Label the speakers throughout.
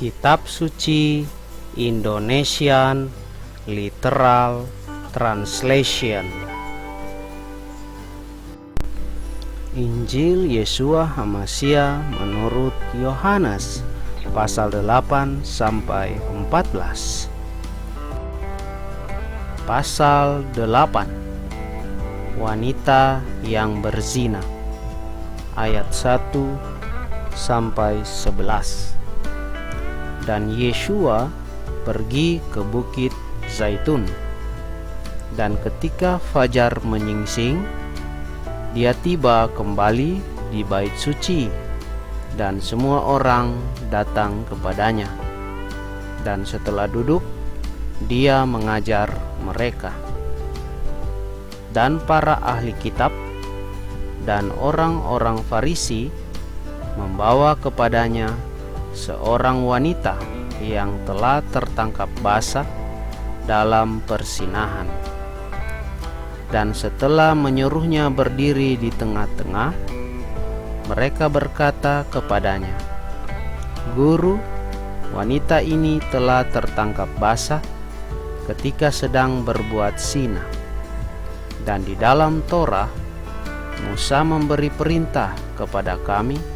Speaker 1: Kitab Suci Indonesian Literal Translation. Injil Yeshua HaMashiach menurut Yohanes pasal 8 sampai 14. Pasal 8. Wanita yang berzina. Ayat 1 sampai 11. Dan Yeshua pergi ke Bukit Zaitun. Dan ketika fajar menyingsing, dia tiba kembali di bait suci, dan semua orang datang kepadanya. Dan setelah duduk, dia mengajar mereka. Dan para ahli kitab dan orang-orang Farisi membawa kepadanya seorang wanita yang telah tertangkap basah dalam persinahan. Dan setelah menyuruhnya berdiri di tengah-tengah, mereka berkata kepadanya, "Guru, wanita ini telah tertangkap basah ketika sedang berbuat zina. Dan di dalam Torah, Musa memberi perintah kepada kami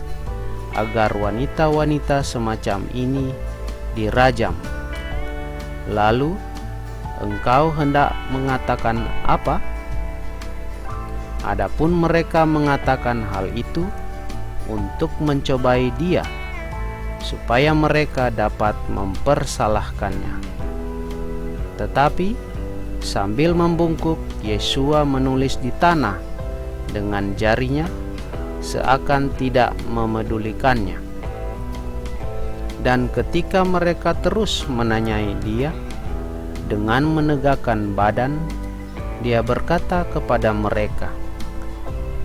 Speaker 1: agar wanita-wanita semacam ini dirajam. Lalu, engkau hendak mengatakan apa?" Adapun mereka mengatakan hal itu untuk mencobai dia, supaya mereka dapat mempersalahkannya. Tetapi sambil membungkuk, Yeshua menulis di tanah dengan jarinya, seakan tidak memedulikannya. Dan ketika mereka terus menanyai dia dengan menegakkan badan, dia berkata kepada mereka,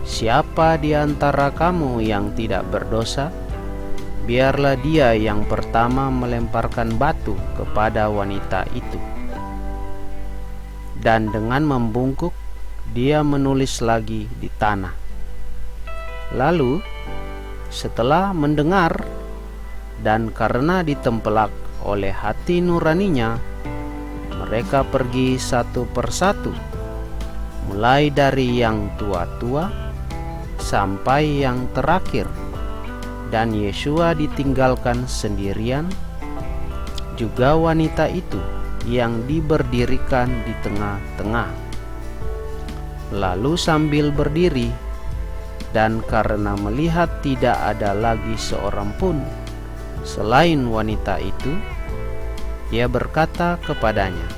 Speaker 1: "Siapa di antara kamu yang tidak berdosa? Biarlah dia yang pertama melemparkan batu kepada wanita itu." Dan dengan membungkuk, dia menulis lagi di tanah. Lalu, setelah mendengar dan karena ditempelak oleh hati nuraninya, mereka pergi satu persatu, mulai dari yang tua-tua sampai yang terakhir. Dan Yeshua ditinggalkan sendirian, juga wanita itu yang diberdirikan di tengah-tengah. Lalu sambil berdiri, dan karena melihat tidak ada lagi seorang pun selain wanita itu, dia berkata kepadanya,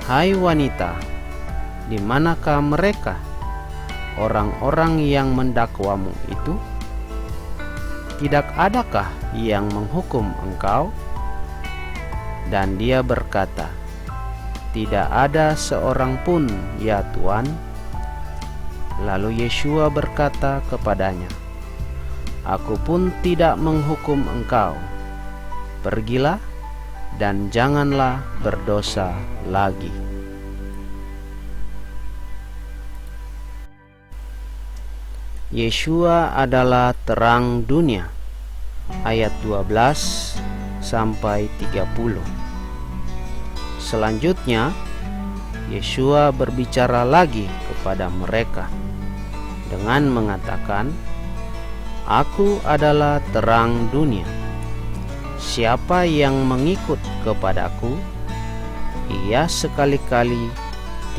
Speaker 1: "Hai wanita, di manakah mereka, orang-orang yang mendakwamu itu? Tidak adakah yang menghukum engkau?" Dan dia berkata, "Tidak ada seorang pun, ya Tuan." Lalu Yeshua berkata kepadanya, "Aku pun tidak menghukum engkau. Pergilah dan janganlah berdosa lagi." Yeshua adalah terang dunia. Ayat 12 sampai 30. Selanjutnya, Yeshua berbicara lagi kepada mereka dengan mengatakan, "Aku adalah terang dunia. Siapa yang mengikut kepadaku, ia sekali-kali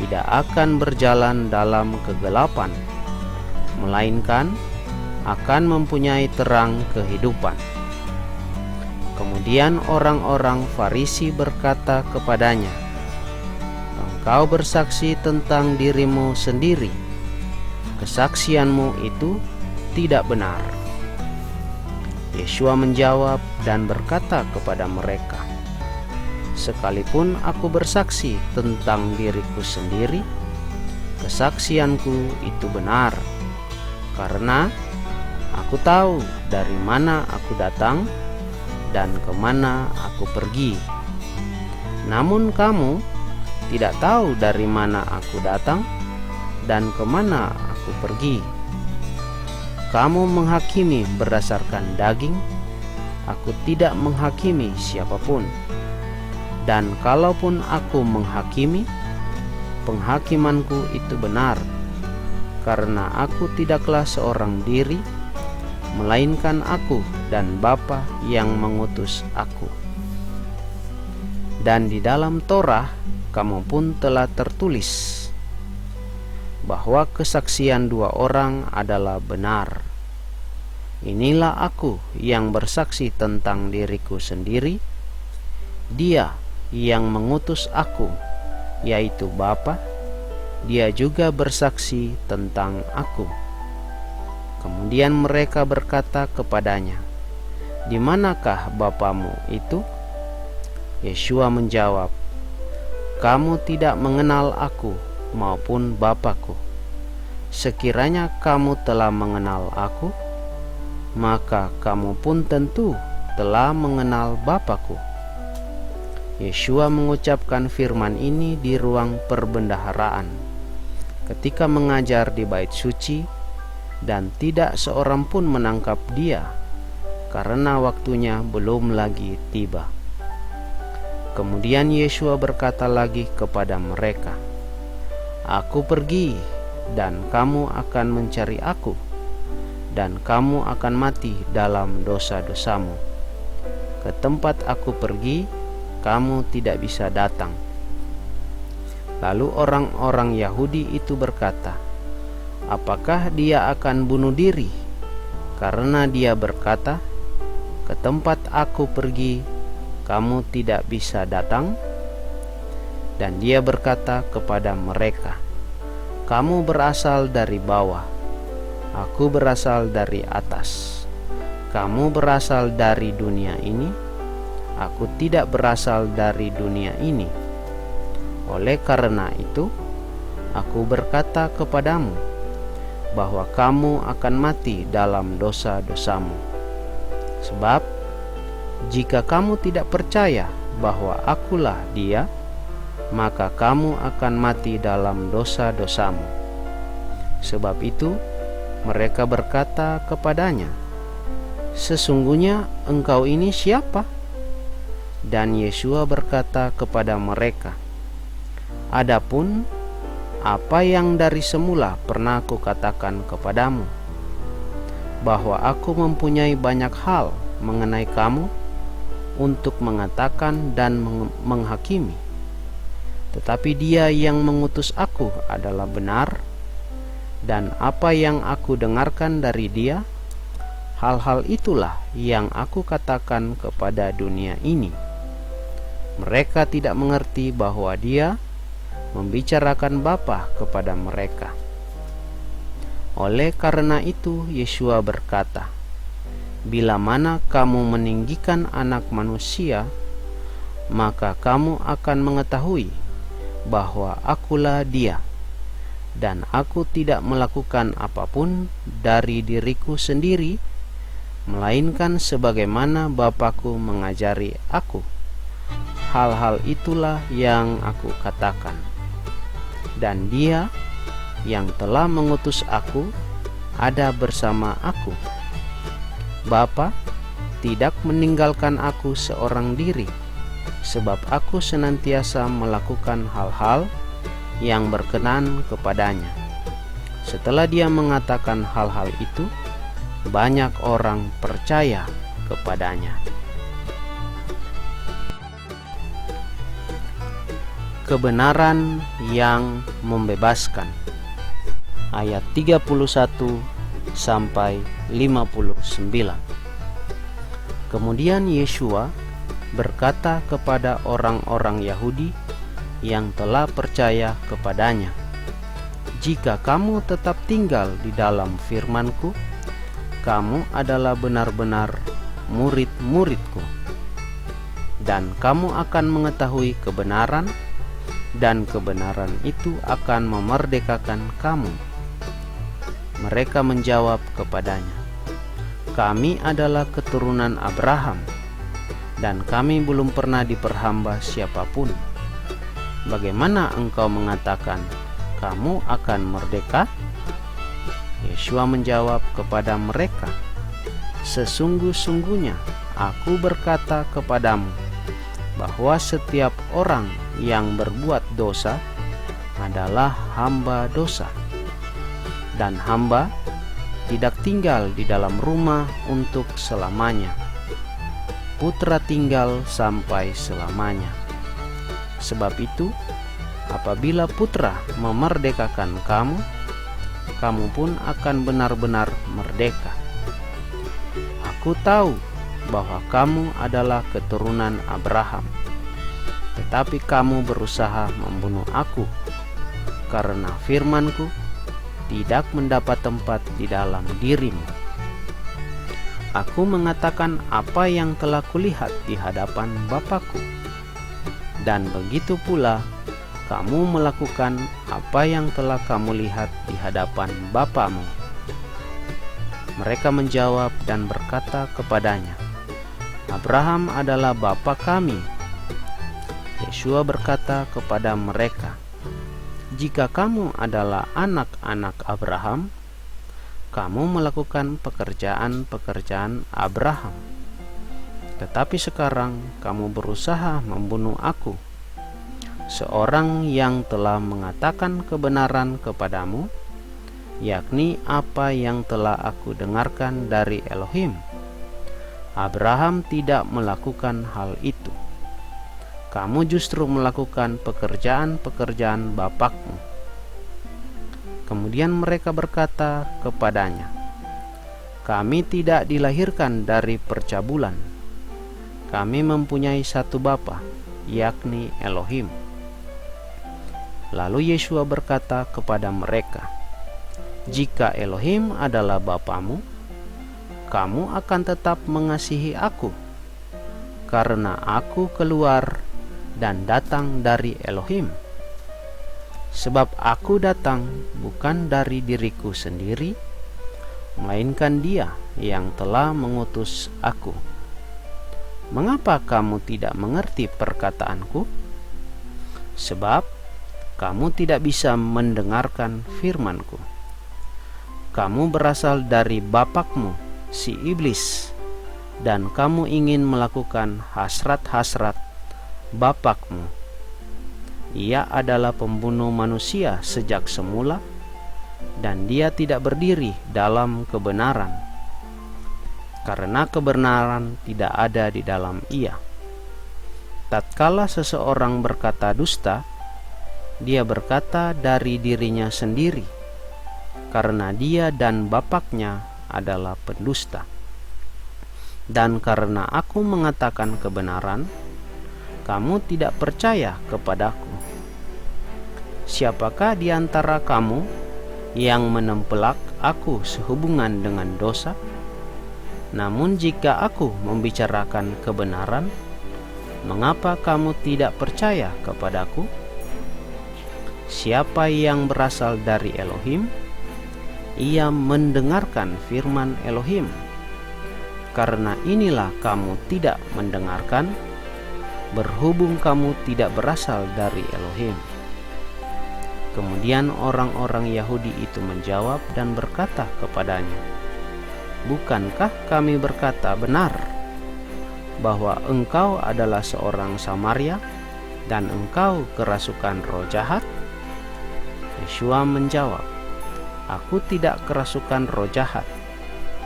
Speaker 1: tidak akan berjalan dalam kegelapan, melainkan akan mempunyai terang kehidupan." Kemudian orang-orang Farisi berkata kepadanya, "Engkau bersaksi tentang dirimu sendiri. Kesaksianmu itu tidak benar." Yeshua menjawab dan berkata kepada mereka, "Sekalipun aku bersaksi tentang diriku sendiri, kesaksianku itu benar, karena aku tahu dari mana aku datang dan kemana aku pergi. Namun kamu tidak tahu dari mana aku datang dan kemana aku pergi. Kamu menghakimi berdasarkan daging, aku tidak menghakimi siapapun. Dan kalaupun aku menghakimi, penghakimanku itu benar, karena aku tidaklah seorang diri, melainkan aku dan Bapa yang mengutus aku. Dan di dalam Torah kamu pun telah tertulis bahwa kesaksian dua orang adalah benar. Inilah aku yang bersaksi tentang diriku sendiri, Dia yang mengutus aku, yaitu Bapa, Dia juga bersaksi tentang aku. Kemudian mereka berkata kepadanya, "Di manakah Bapamu itu?" Yeshua menjawab, "Kamu tidak mengenal aku maupun Bapakku. Sekiranya kamu telah mengenal aku, maka kamu pun tentu telah mengenal Bapakku." Yeshua mengucapkan firman ini di ruang perbendaharaan ketika mengajar di bait suci, dan tidak seorang pun menangkap dia karena waktunya belum lagi tiba. Kemudian Yeshua berkata lagi kepada mereka, "Aku pergi dan kamu akan mencari aku, dan kamu akan mati dalam dosa-dosamu. Ke tempat aku pergi, kamu tidak bisa datang." Lalu orang-orang Yahudi itu berkata, "Apakah dia akan bunuh diri? Karena dia berkata, 'Ke tempat aku pergi, kamu tidak bisa datang?'" Dan dia berkata kepada mereka, "Kamu berasal dari bawah, aku berasal dari atas. Kamu berasal dari dunia ini, aku tidak berasal dari dunia ini. Oleh karena itu, aku berkata kepadamu bahwa kamu akan mati dalam dosa-dosamu. Sebab, jika kamu tidak percaya bahwa akulah Dia, maka kamu akan mati dalam dosa-dosamu." Sebab itu, mereka berkata kepadanya, "Sesungguhnya engkau ini siapa?" Dan Yeshua berkata kepada mereka, "Adapun apa yang dari semula pernah kukatakan kepadamu, bahwa aku mempunyai banyak hal mengenai kamu untuk mengatakan dan menghakimi. Tetapi Dia yang mengutus aku adalah benar, dan apa yang aku dengarkan dari Dia, hal-hal itulah yang aku katakan kepada dunia ini." Mereka tidak mengerti bahwa Dia membicarakan Bapa kepada mereka. Oleh karena itu Yeshua berkata, "Bila mana kamu meninggikan Anak Manusia, maka kamu akan mengetahui bahwa akulah Dia, dan aku tidak melakukan apapun dari diriku sendiri, melainkan sebagaimana Bapakku mengajari aku. Hal-hal itulah yang aku katakan. Dan Dia yang telah mengutus aku ada bersama aku. Bapa tidak meninggalkan aku seorang diri, sebab aku senantiasa melakukan hal-hal yang berkenan kepadanya." Setelah Dia mengatakan hal-hal itu, banyak orang percaya kepadanya. Kebenaran yang membebaskan. Ayat 31 sampai 59. Kemudian Yeshua berkata kepada orang-orang Yahudi yang telah percaya kepadanya, "Jika kamu tetap tinggal di dalam firman-Ku, kamu adalah benar-benar murid-murid-Ku, dan kamu akan mengetahui kebenaran, dan kebenaran itu akan memerdekakan kamu." Mereka menjawab kepadanya, "Kami adalah keturunan Abraham, dan kami belum pernah diperhamba siapapun. Bagaimana engkau mengatakan kamu akan merdeka?" Yeshua menjawab kepada mereka, "Sesungguh-sungguhnya Aku berkata kepadamu bahwa setiap orang yang berbuat dosa adalah hamba dosa, dan hamba tidak tinggal di dalam rumah untuk selamanya. Putra tinggal sampai selamanya. Sebab itu, apabila Putra memerdekakan kamu, kamu pun akan benar-benar merdeka. Aku tahu bahwa kamu adalah keturunan Abraham, tetapi kamu berusaha membunuh aku, karena firman-Ku tidak mendapat tempat di dalam dirimu. Aku mengatakan apa yang telah kulihat di hadapan Bapa-Ku, dan begitu pula kamu melakukan apa yang telah kamu lihat di hadapan bapamu. Mereka menjawab dan berkata kepadanya, Abraham adalah bapa kami. Yeshua berkata kepada mereka, jika kamu adalah anak-anak Abraham, kamu melakukan pekerjaan-pekerjaan Abraham. Tetapi sekarang kamu berusaha membunuh aku, seorang yang telah mengatakan kebenaran kepadamu, yakni apa yang telah aku dengarkan dari Elohim. Abraham tidak melakukan hal itu. Kamu justru melakukan pekerjaan-pekerjaan bapakmu. Kemudian mereka berkata kepadanya, kami tidak dilahirkan dari percabulan. Kami mempunyai satu bapa, yakni Elohim. Lalu Yeshua berkata kepada mereka, jika Elohim adalah bapamu, kamu akan tetap mengasihi aku, karena aku keluar dan datang dari Elohim. Sebab aku datang bukan dari diriku sendiri, melainkan Dia yang telah mengutus aku. Mengapa kamu tidak mengerti perkataanku? Sebab kamu tidak bisa mendengarkan firman-Ku. Kamu berasal dari bapakmu, si iblis, dan kamu ingin melakukan hasrat-hasrat bapakmu. Ia adalah pembunuh manusia sejak semula, dan dia tidak berdiri dalam kebenaran, karena kebenaran tidak ada di dalam ia. Tatkala seseorang berkata dusta, dia berkata dari dirinya sendiri, karena dia dan bapaknya adalah pendusta. Dan karena aku mengatakan kebenaran, kamu tidak percaya kepadaku. Siapakah di antara kamu yang menempelak aku sehubungan dengan dosa? Namun jika aku membicarakan kebenaran, mengapa kamu tidak percaya kepadaku? Siapa yang berasal dari Elohim, ia mendengarkan firman Elohim. Karena inilah kamu tidak mendengarkan, berhubung kamu tidak berasal dari Elohim. Kemudian orang-orang Yahudi itu menjawab dan berkata kepadanya, bukankah kami berkata benar bahwa engkau adalah seorang Samaria dan engkau kerasukan roh jahat? Yeshua menjawab, aku tidak kerasukan roh jahat,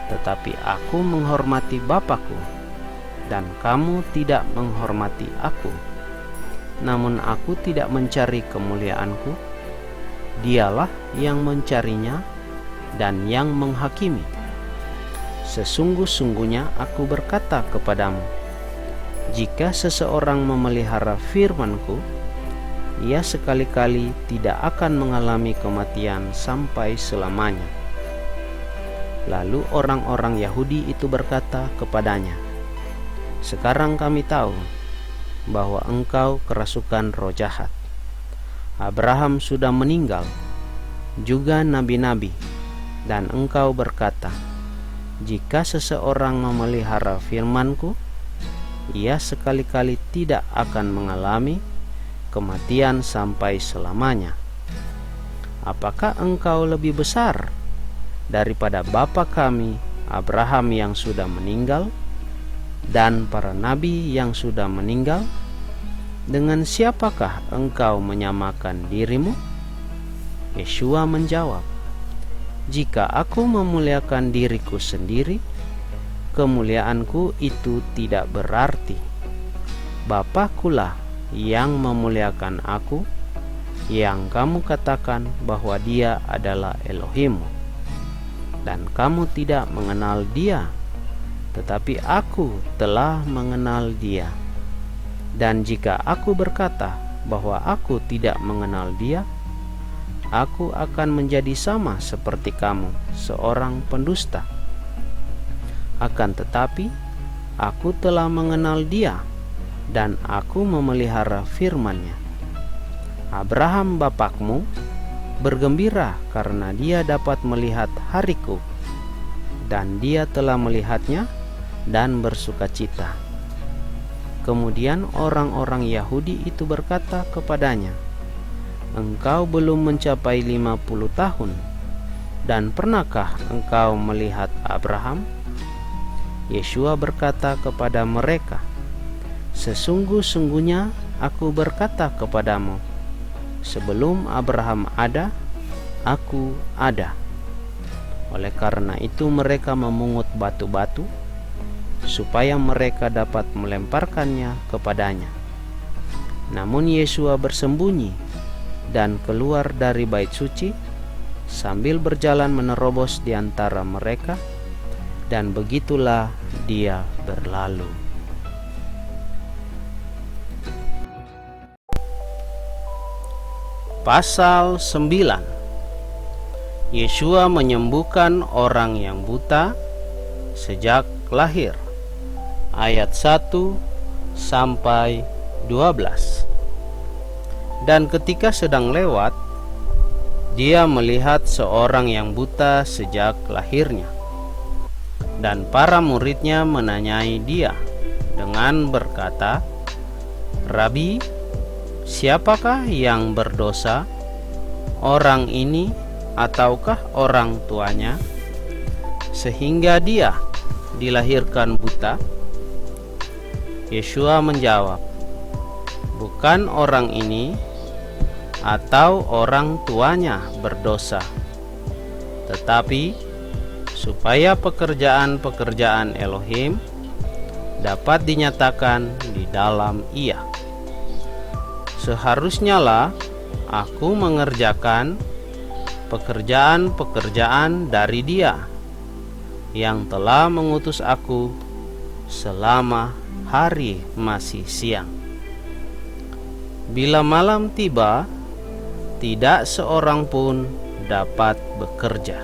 Speaker 1: tetapi aku menghormati Bapa-Ku, dan kamu tidak menghormati aku. Namun aku tidak mencari kemuliaan-Ku, Dialah yang mencarinya dan yang menghakimi. Sesungguh-sungguhnya aku berkata kepadamu, jika seseorang memelihara firman-Ku, ia sekali-kali tidak akan mengalami kematian sampai selamanya. Lalu orang-orang Yahudi itu berkata kepadanya, sekarang kami tahu bahwa engkau kerasukan roh jahat. Abraham sudah meninggal, juga nabi-nabi, dan engkau berkata, jika seseorang memelihara firman-Ku, ia sekali-kali tidak akan mengalami kematian sampai selamanya. Apakah engkau lebih besar daripada bapa kami Abraham yang sudah meninggal? dan para nabi yang sudah meninggal? Dengan siapakah engkau menyamakan dirimu?" Yeshua menjawab, "Jika aku memuliakan diriku sendiri, kemuliaanku itu tidak berarti. Bapakulah yang memuliakan aku, yang kamu katakan bahwa Dia adalah Elohimmu. Dan kamu tidak mengenal Dia, tetapi aku telah mengenal Dia. Dan jika aku berkata bahwa aku tidak mengenal Dia, aku akan menjadi sama seperti kamu, seorang pendusta. Akan tetapi, aku telah mengenal Dia, dan aku memelihara firman-Nya. Abraham bapakmu bergembira karena dia dapat melihat hariku, dan dia telah melihatnya dan bersukacita." Kemudian orang-orang Yahudi itu berkata kepadanya, "Engkau belum mencapai 50 tahun, dan pernahkah engkau melihat Abraham?" Yeshua berkata kepada mereka, "Sesungguh-sungguhnya aku berkata kepadamu, sebelum Abraham ada, aku ada." Oleh karena itu mereka memungut batu-batu supaya mereka dapat melemparkannya kepadanya. Namun Yeshua bersembunyi dan keluar dari bait suci sambil berjalan menerobos di antara mereka, dan begitulah dia berlalu. Pasal 9. Yeshua menyembuhkan orang yang buta sejak lahir. Ayat 1 sampai 12. Dan ketika sedang lewat, dia melihat seorang yang buta sejak lahirnya. Dan para muridnya menanyai dia dengan berkata, "Rabi, siapakah yang berdosa, orang ini ataukah orang tuanya, sehingga dia dilahirkan buta?" Yeshua menjawab, "Bukan orang ini atau orang tuanya berdosa, tetapi supaya pekerjaan-pekerjaan Elohim dapat dinyatakan di dalam ia. Seharusnya lah aku mengerjakan pekerjaan-pekerjaan dari Dia yang telah mengutus aku selama hari masih siang. Bila malam tiba, tidak seorang pun dapat bekerja.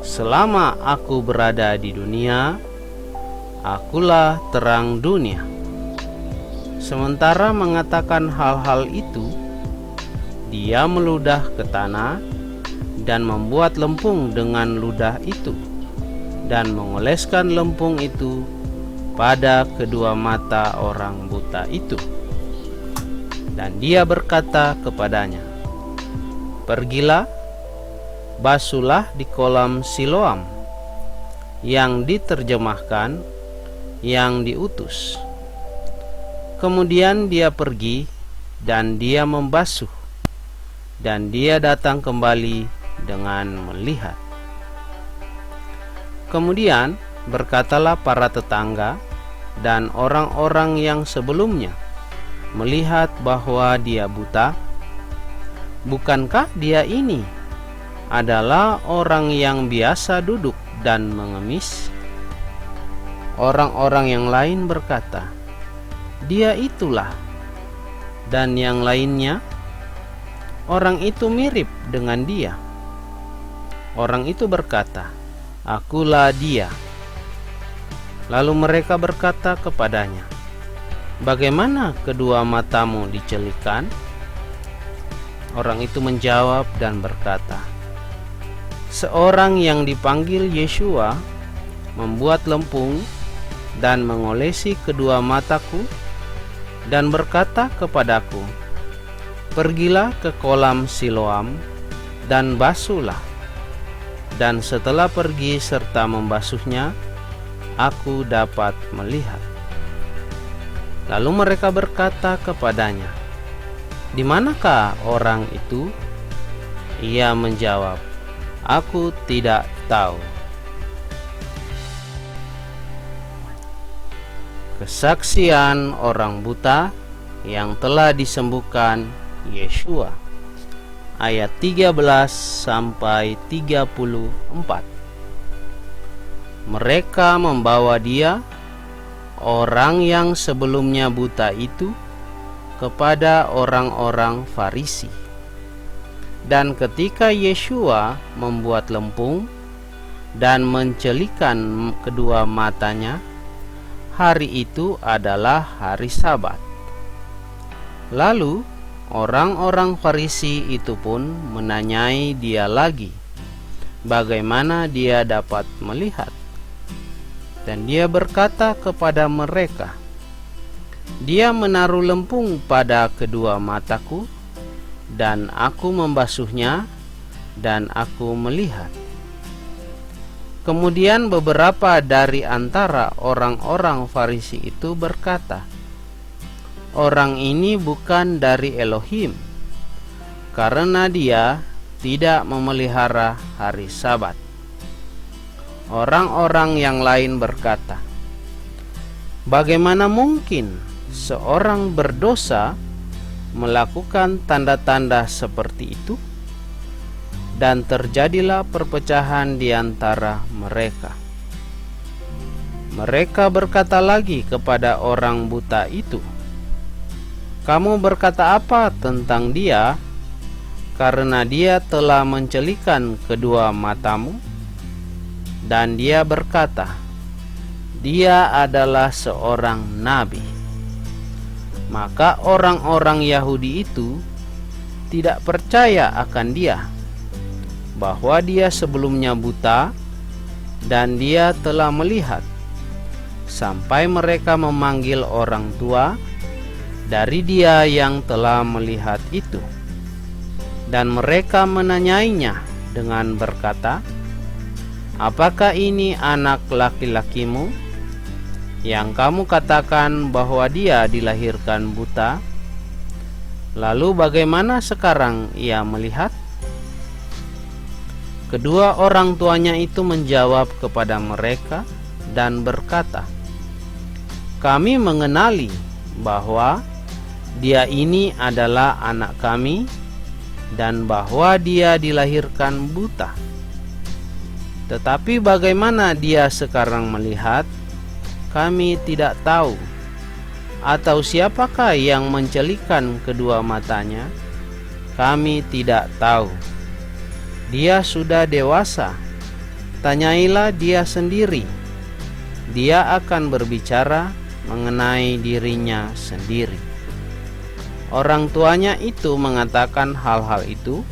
Speaker 1: Selama aku berada di dunia, akulah terang dunia." Sementara mengatakan hal-hal itu, dia meludah ke tanah dan membuat lempung dengan ludah itu, dan mengoleskan lempung itu pada kedua mata orang buta itu. Dan dia berkata kepadanya, "Pergilah, basuhlah di kolam Siloam," yang diterjemahkan yang diutus. Kemudian dia pergi dan dia membasuh, dan dia datang kembali dengan melihat. Kemudian berkatalah para tetangga dan orang-orang yang sebelumnya melihat bahwa dia buta, "Bukankah dia ini adalah orang yang biasa duduk dan mengemis?" Orang-orang yang lain berkata, "Dia itulah." Dan yang lainnya, "Orang itu mirip dengan dia." Orang itu berkata, "Akulah dia." Lalu mereka berkata kepadanya, "Bagaimana kedua matamu dicelikan?" Orang itu menjawab dan berkata, "Seorang yang dipanggil Yeshua membuat lempung dan mengolesi kedua mataku dan berkata kepadaku, 'Pergilah ke kolam Siloam dan basuhlah.' Dan setelah pergi serta membasuhnya, aku dapat melihat." Lalu mereka berkata kepadanya, "Di manakah orang itu?" Ia menjawab, "Aku tidak tahu." Kesaksian orang buta yang telah disembuhkan Yeshua, ayat 13 sampai 34. Mereka membawa dia, orang yang sebelumnya buta itu, kepada orang-orang Farisi. Dan ketika Yeshua membuat lempung dan mencelikan kedua matanya, hari itu adalah hari Sabat. Lalu orang-orang Farisi itu pun menanyai dia lagi, bagaimana dia dapat melihat. Dan dia berkata kepada mereka, "Dia menaruh lempung pada kedua mataku, dan aku membasuhnya, dan aku melihat." Kemudian beberapa dari antara orang-orang Farisi itu berkata, "Orang ini bukan dari Elohim, karena dia tidak memelihara hari Sabat." Orang-orang yang lain berkata, "Bagaimana mungkin seorang berdosa melakukan tanda-tanda seperti itu?" Dan terjadilah perpecahan di antara mereka. Mereka berkata lagi kepada orang buta itu, "Kamu berkata apa tentang dia, karena dia telah mencelikan kedua matamu?" Dan dia berkata, "Dia adalah seorang nabi." Maka orang-orang Yahudi itu tidak percaya akan dia, bahwa dia sebelumnya buta dan dia telah melihat, sampai mereka memanggil orang tua dari dia yang telah melihat itu. Dan mereka menanyainya dengan berkata, "Apakah ini anak laki-lakimu yang kamu katakan bahwa dia dilahirkan buta? Lalu bagaimana sekarang ia melihat?" Kedua orang tuanya itu menjawab kepada mereka dan berkata, "Kami mengenali bahwa dia ini adalah anak kami, dan bahwa dia dilahirkan buta. Tetapi bagaimana dia sekarang melihat, kami tidak tahu, atau siapakah yang mencelikan kedua matanya, kami tidak tahu. Dia sudah dewasa, tanyailah dia sendiri. Dia akan berbicara mengenai dirinya sendiri." Orang tuanya itu mengatakan hal-hal itu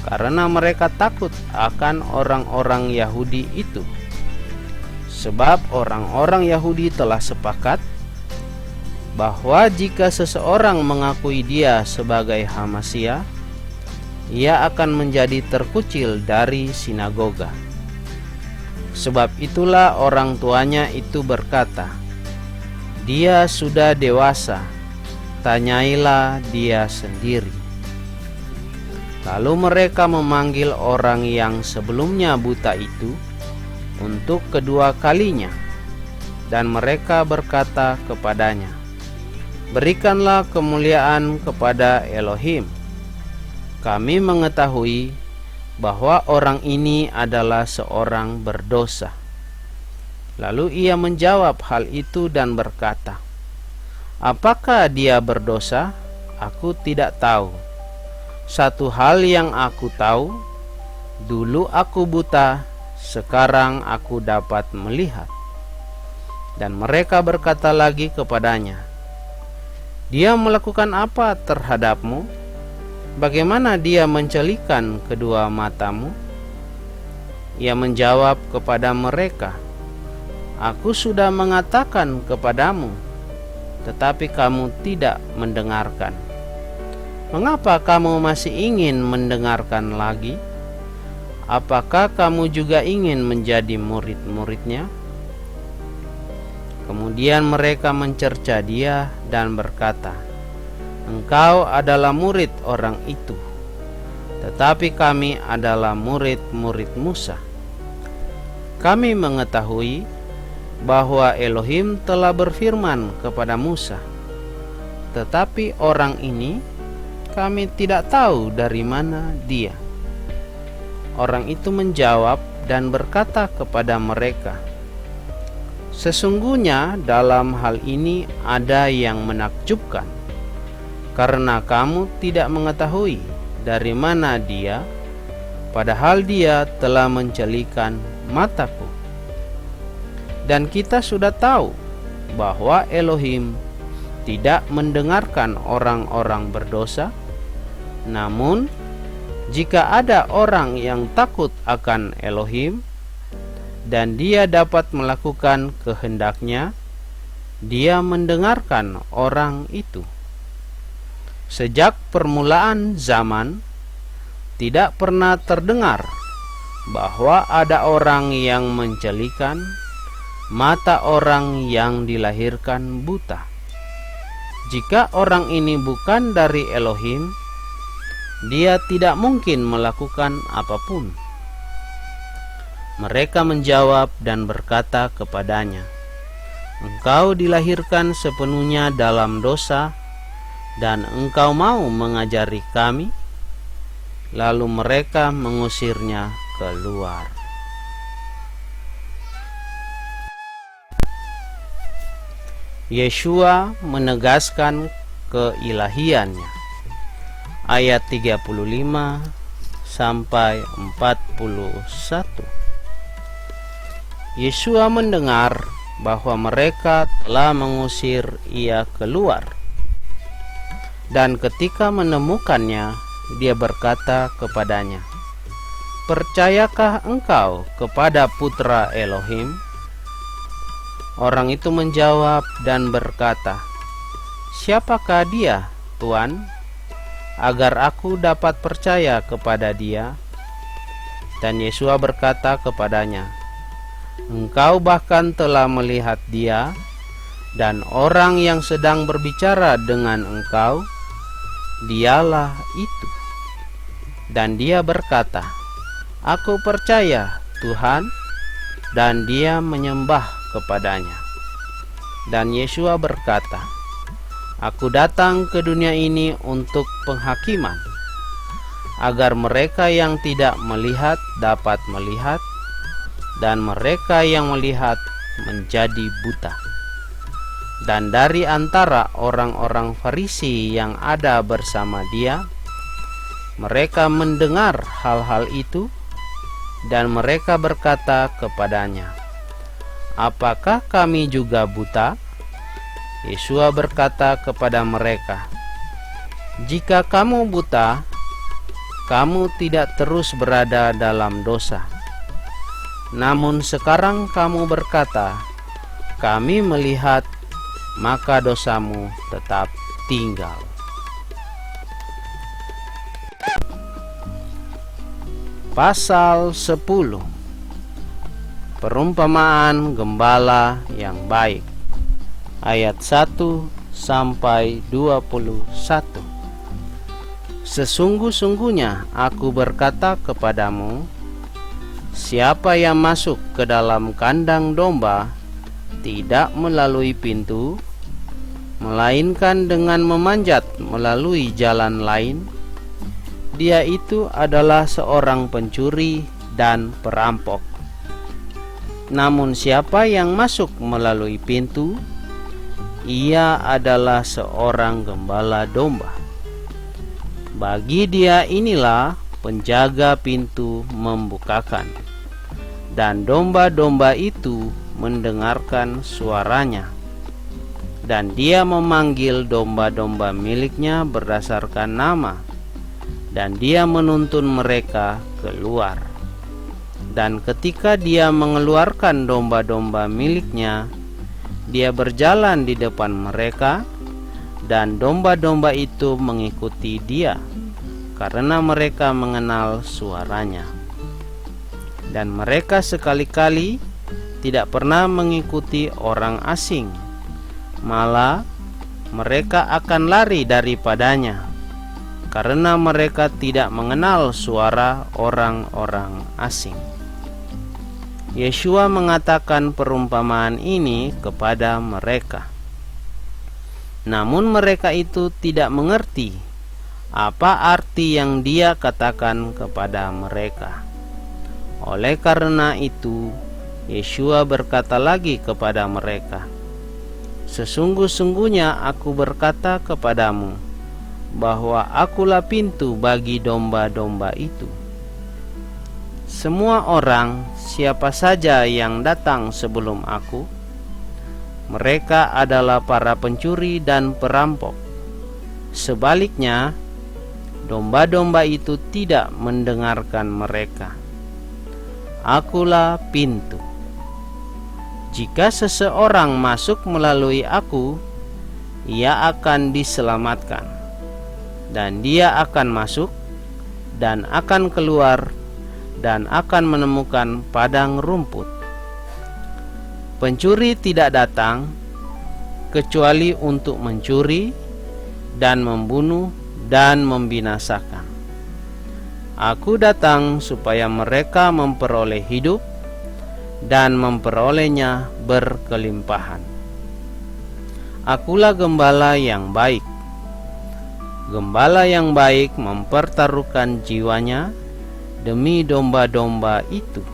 Speaker 1: karena mereka takut akan orang-orang Yahudi itu. Sebab orang-orang Yahudi telah sepakat bahwa jika seseorang mengakui dia sebagai Hamasia, ia akan menjadi terkucil dari sinagoga. Sebab itulah orang tuanya itu berkata, "Dia sudah dewasa, tanyailah dia sendiri." Lalu mereka memanggil orang yang sebelumnya buta itu untuk kedua kalinya, dan mereka berkata kepadanya, "Berikanlah kemuliaan kepada Elohim. Kami mengetahui bahwa orang ini adalah seorang berdosa." Lalu ia menjawab hal itu dan berkata, "Apakah dia berdosa? Aku tidak tahu. Satu hal yang aku tahu, dulu aku buta, sekarang aku dapat melihat." Dan mereka berkata lagi kepadanya, "Dia melakukan apa terhadapmu? Bagaimana dia mencelikan kedua matamu?" Ia menjawab kepada mereka, "Aku sudah mengatakan kepadamu, tetapi kamu tidak mendengarkan. Mengapa kamu masih ingin mendengarkan lagi? Apakah kamu juga ingin menjadi murid-muridnya?" Kemudian mereka mencerca dia dan berkata, "Engkau adalah murid orang itu, tetapi kami adalah murid-murid Musa. Kami mengetahui bahwa Elohim telah berfirman kepada Musa, tetapi orang ini kami tidak tahu dari mana dia." Orang itu menjawab dan berkata kepada mereka, "Sesungguhnya dalam hal ini ada yang menakjubkan, karena kamu tidak mengetahui dari mana dia, padahal dia telah mencelikan mataku. Dan kita sudah tahu bahwa Elohim tidak mendengarkan orang-orang berdosa, namun jika ada orang yang takut akan Elohim dan dia dapat melakukan kehendaknya, dia mendengarkan orang itu. Sejak permulaan zaman, tidak pernah terdengar bahwa ada orang yang mencelikan mata orang yang dilahirkan buta. Jika orang ini bukan dari Elohim, dia tidak mungkin melakukan apapun." Mereka menjawab dan berkata kepadanya, "Engkau dilahirkan sepenuhnya dalam dosa, dan engkau mau mengajari kami?" Lalu mereka mengusirnya keluar. Yeshua menegaskan keilahiannya. Ayat 35 sampai 41. Yeshua mendengar bahwa mereka telah mengusir ia keluar, dan ketika menemukannya, dia berkata kepadanya, "Percayakah engkau kepada Putra Elohim?" Orang itu menjawab dan berkata, "Siapakah dia, Tuan, agar aku dapat percaya kepada dia?" Dan Yeshua berkata kepadanya, "Engkau bahkan telah melihat dia, dan orang yang sedang berbicara dengan engkau, dialah itu." Dan dia berkata, "Aku percaya, Tuhan," dan dia menyembah kepadanya. Dan Yeshua berkata, "Aku datang ke dunia ini untuk penghakiman, agar mereka yang tidak melihat dapat melihat, dan mereka yang melihat menjadi buta." Dan dari antara orang-orang Farisi yang ada bersama dia, mereka mendengar hal-hal itu, dan mereka berkata kepadanya, "Apakah kami juga buta?" Yeshua berkata kepada mereka, "Jika kamu buta, kamu tidak terus berada dalam dosa. Namun sekarang kamu berkata, 'Kami melihat,' maka dosamu tetap tinggal." Pasal 10. Perumpamaan gembala yang baik. Ayat 1 sampai 21. "Sesungguh-sungguhnya aku berkata kepadamu, siapa yang masuk ke dalam kandang domba tidak melalui pintu, melainkan dengan memanjat melalui jalan lain, dia itu adalah seorang pencuri dan perampok. Namun siapa yang masuk melalui pintu, ia adalah seorang gembala domba. Bagi dia inilah penjaga pintu membukakan, dan domba-domba itu mendengarkan suaranya, dan dia memanggil domba-domba miliknya berdasarkan nama, dan dia menuntun mereka keluar. Dan ketika dia mengeluarkan domba-domba miliknya, dia berjalan di depan mereka, dan domba-domba itu mengikuti dia, karena mereka mengenal suaranya. Dan mereka sekali-kali tidak pernah mengikuti orang asing, malah mereka akan lari daripadanya, karena mereka tidak mengenal suara orang-orang asing. Yeshua mengatakan perumpamaan ini kepada mereka. Namun mereka itu tidak mengerti apa arti yang dia katakan kepada mereka. Oleh karena itu, Yeshua berkata lagi kepada mereka, "Sesungguh-sungguhnya aku berkata kepadamu, bahwa akulah pintu bagi domba-domba itu. Semua orang, siapa saja yang datang sebelum aku, mereka adalah para pencuri dan perampok. Sebaliknya, domba-domba itu tidak mendengarkan mereka. Akulah pintu. Jika seseorang masuk melalui aku, ia akan diselamatkan, dan dia akan masuk dan akan keluar dan akan menemukan padang rumput. Pencuri tidak datang kecuali untuk mencuri dan membunuh dan membinasakan. Aku datang supaya mereka memperoleh hidup dan memperolehnya berkelimpahan. Akulah gembala yang baik. Gembala yang baik mempertaruhkan jiwanya demi domba-domba itu.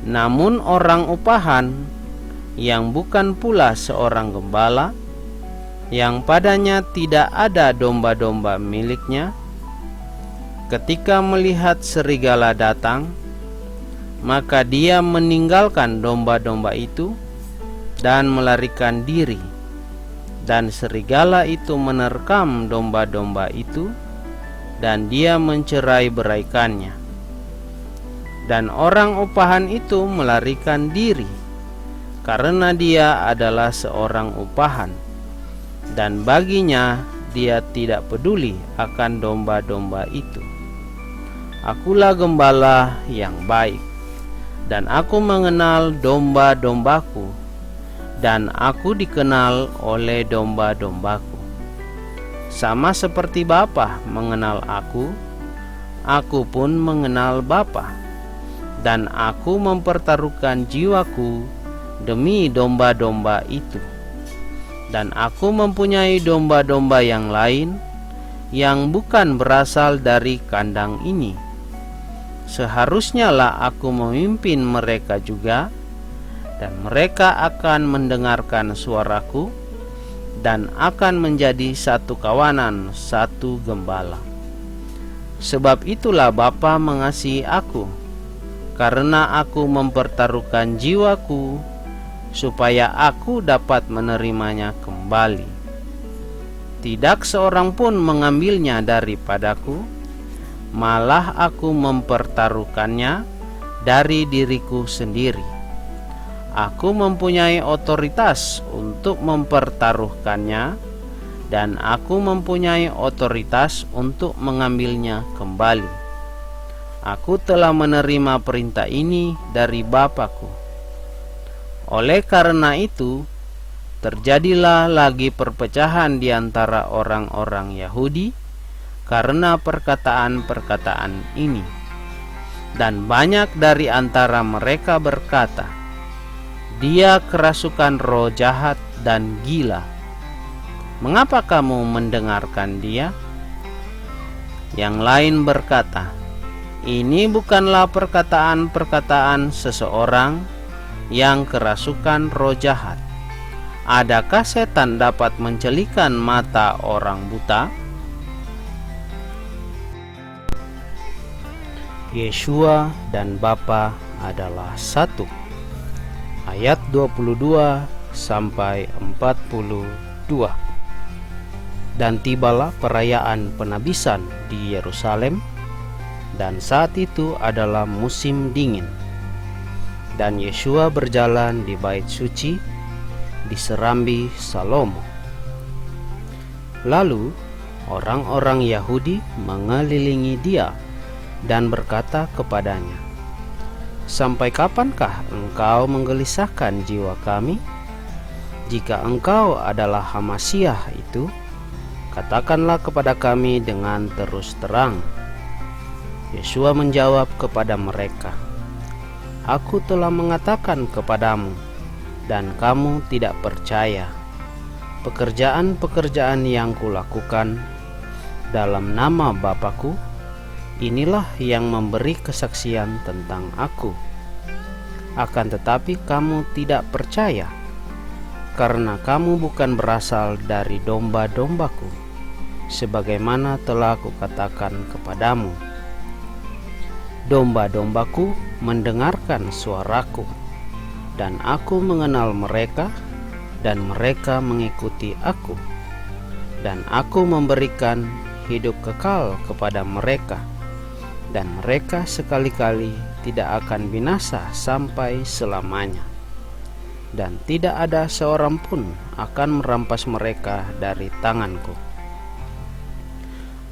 Speaker 1: Namun orang upahan yang bukan pula seorang gembala, yang padanya tidak ada domba-domba miliknya, ketika melihat serigala datang, maka dia meninggalkan domba-domba itu dan melarikan diri, dan serigala itu menerkam domba-domba itu, dan dia mencerai-beraikannya. Dan orang upahan itu melarikan diri, karena dia adalah seorang upahan, dan baginya dia tidak peduli akan domba-domba itu. Akulah gembala yang baik, dan aku mengenal domba-dombaku, dan aku dikenal oleh domba-dombaku. Sama seperti Bapa mengenal aku pun mengenal Bapa, dan aku mempertaruhkan jiwaku demi domba-domba itu. Dan aku mempunyai domba-domba yang lain yang bukan berasal dari kandang ini. Seharusnya lah aku memimpin mereka juga, dan mereka akan mendengarkan suaraku, dan akan menjadi satu kawanan, satu gembala. Sebab itulah Bapa mengasihi aku, karena aku mempertaruhkan jiwaku, supaya aku dapat menerimanya kembali. Tidak seorang pun mengambilnya daripadaku, malah aku mempertaruhkannya dari diriku sendiri. Aku mempunyai otoritas untuk mempertaruhkannya, dan aku mempunyai otoritas untuk mengambilnya kembali. Aku telah menerima perintah ini dari Bapa-Ku. Oleh karena itu, terjadilah lagi perpecahan di antara orang-orang Yahudi karena perkataan-perkataan ini. Dan banyak dari antara mereka berkata, "Dia kerasukan roh jahat dan gila. Mengapa kamu mendengarkan dia?" Yang lain berkata, "Ini bukanlah perkataan-perkataan seseorang yang kerasukan roh jahat. Adakah setan dapat mencelikan mata orang buta?" Yeshua dan Bapa adalah satu. Ayat 22 sampai 42. Dan tibalah perayaan penabisan di Yerusalem, dan saat itu adalah musim dingin. Dan Yeshua berjalan di bait suci di serambi Salomo. Lalu orang-orang Yahudi mengelilingi dia dan berkata kepadanya, sampai kapankah engkau menggelisahkan jiwa kami? Jika engkau adalah Hamasyah itu, katakanlah kepada kami dengan terus terang." Yosua menjawab kepada mereka, "Aku telah mengatakan kepadamu, dan kamu tidak percaya. Pekerjaan-pekerjaan yang kulakukan dalam nama Bapa-Ku, inilah yang memberi kesaksian tentang Aku. Akan tetapi kamu tidak percaya, karena kamu bukan berasal dari domba-dombaku, sebagaimana telah Kukatakan kepadamu. Domba-dombaku mendengarkan suaraku, dan Aku mengenal mereka, dan mereka mengikuti Aku, dan Aku memberikan hidup kekal kepada mereka, dan mereka sekali-kali tidak akan binasa sampai selamanya, dan tidak ada seorang pun akan merampas mereka dari tanganku.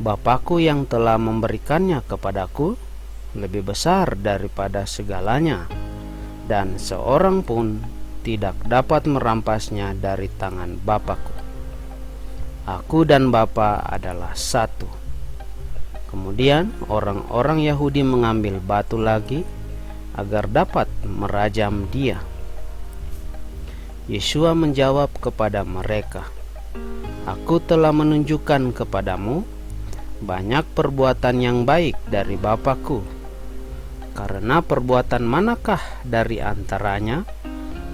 Speaker 1: Bapa-Ku yang telah memberikannya kepadaku lebih besar daripada segalanya, dan seorang pun tidak dapat merampasnya dari tangan Bapa-Ku. Aku dan Bapa adalah satu." Kemudian orang-orang Yahudi mengambil batu lagi agar dapat merajam Dia. Yosua menjawab kepada mereka, "Aku telah menunjukkan kepadamu banyak perbuatan yang baik dari Bapa-Ku. Karena perbuatan manakah dari antaranya,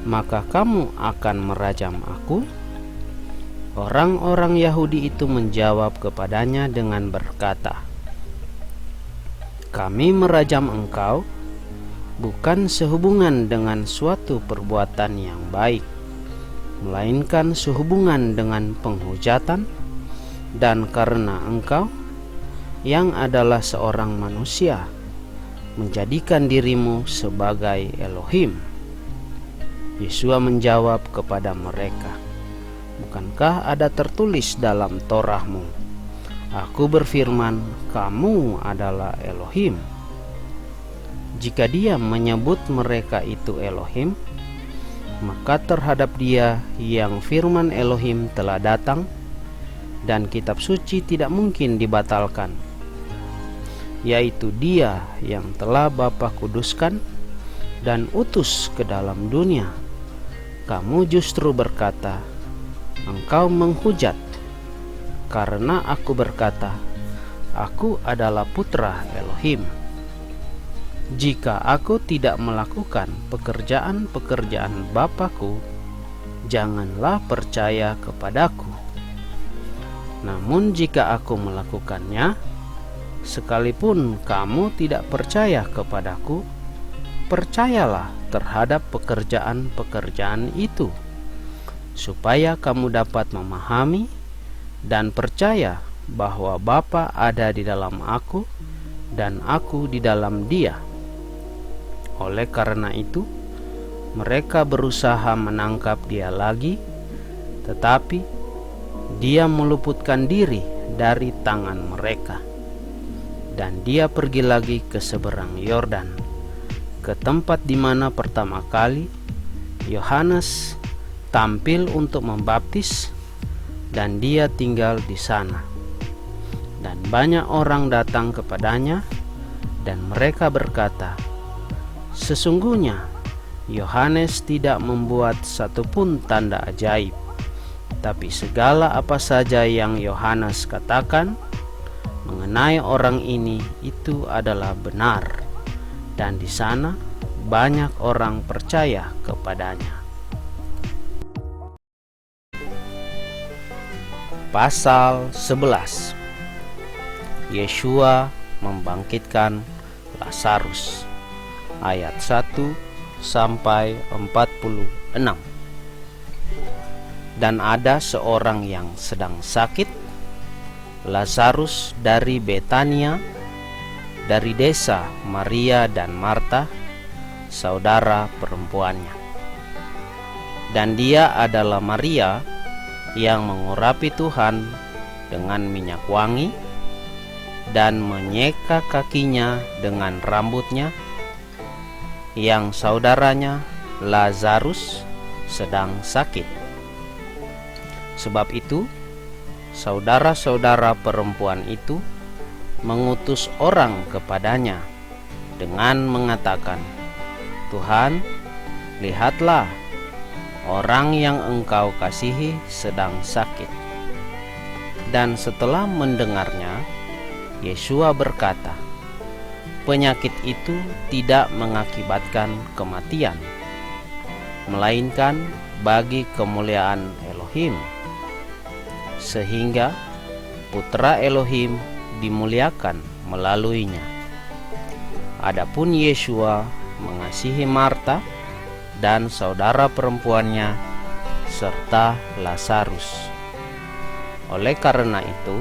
Speaker 1: maka kamu akan merajam Aku?" Orang-orang Yahudi itu menjawab kepadanya dengan berkata, "Kami merajam engkau bukan sehubungan dengan suatu perbuatan yang baik, melainkan sehubungan dengan penghujatan, dan karena engkau yang adalah seorang manusia menjadikan dirimu sebagai Elohim." Yosua menjawab kepada mereka, "Bukankah ada tertulis dalam Torahmu, Aku berfirman, kamu adalah Elohim?" Jika Dia menyebut mereka itu Elohim, maka terhadap Dia yang firman Elohim telah datang, dan kitab suci tidak mungkin dibatalkan, yaitu Dia yang telah Bapa kuduskan dan utus ke dalam dunia. Kamu justru berkata, engkau menghujat, karena aku berkata, aku adalah putra Elohim. Jika aku tidak melakukan pekerjaan-pekerjaan Bapa-Ku, janganlah percaya kepadaku. Namun jika aku melakukannya, sekalipun kamu tidak percaya kepadaku, percayalah terhadap pekerjaan-pekerjaan itu, supaya kamu dapat memahami dan percaya bahwa Bapa ada di dalam aku dan aku di dalam Dia. Oleh karena itu, mereka berusaha menangkap Dia lagi, tetapi Dia meluputkan diri dari tangan mereka. Dan Dia pergi lagi ke seberang Yordan, ke tempat di mana pertama kali Yohanes tampil untuk membaptis, dan Dia tinggal di sana. Dan banyak orang datang kepadanya, dan mereka berkata, sesungguhnya Yohanes tidak membuat satupun tanda ajaib, tapi segala apa saja yang Yohanes katakan mengenai orang ini itu adalah benar, dan di sana banyak orang percaya kepadanya. Pasal 11. Yeshua membangkitkan Lazarus, ayat 1 sampai 46. Dan ada seorang yang sedang sakit, Lazarus dari Betania, dari desa Maria dan Marta, saudara perempuannya. Dan dia adalah Maria yang mengurapi Tuhan dengan minyak wangi dan menyeka kakinya dengan rambutnya, yang saudaranya Lazarus sedang sakit. Sebab itu, saudara-saudara perempuan itu mengutus orang kepadanya dengan mengatakan, "Tuhan, lihatlah, orang yang engkau kasihi sedang sakit." Dan setelah mendengarnya, Yesua berkata, "Penyakit itu tidak mengakibatkan kematian, melainkan bagi kemuliaan Elohim, sehingga Putra Elohim dimuliakan melaluinya." Adapun Yesua mengasihi Marta dan saudara perempuannya serta Lazarus. Oleh karena itu,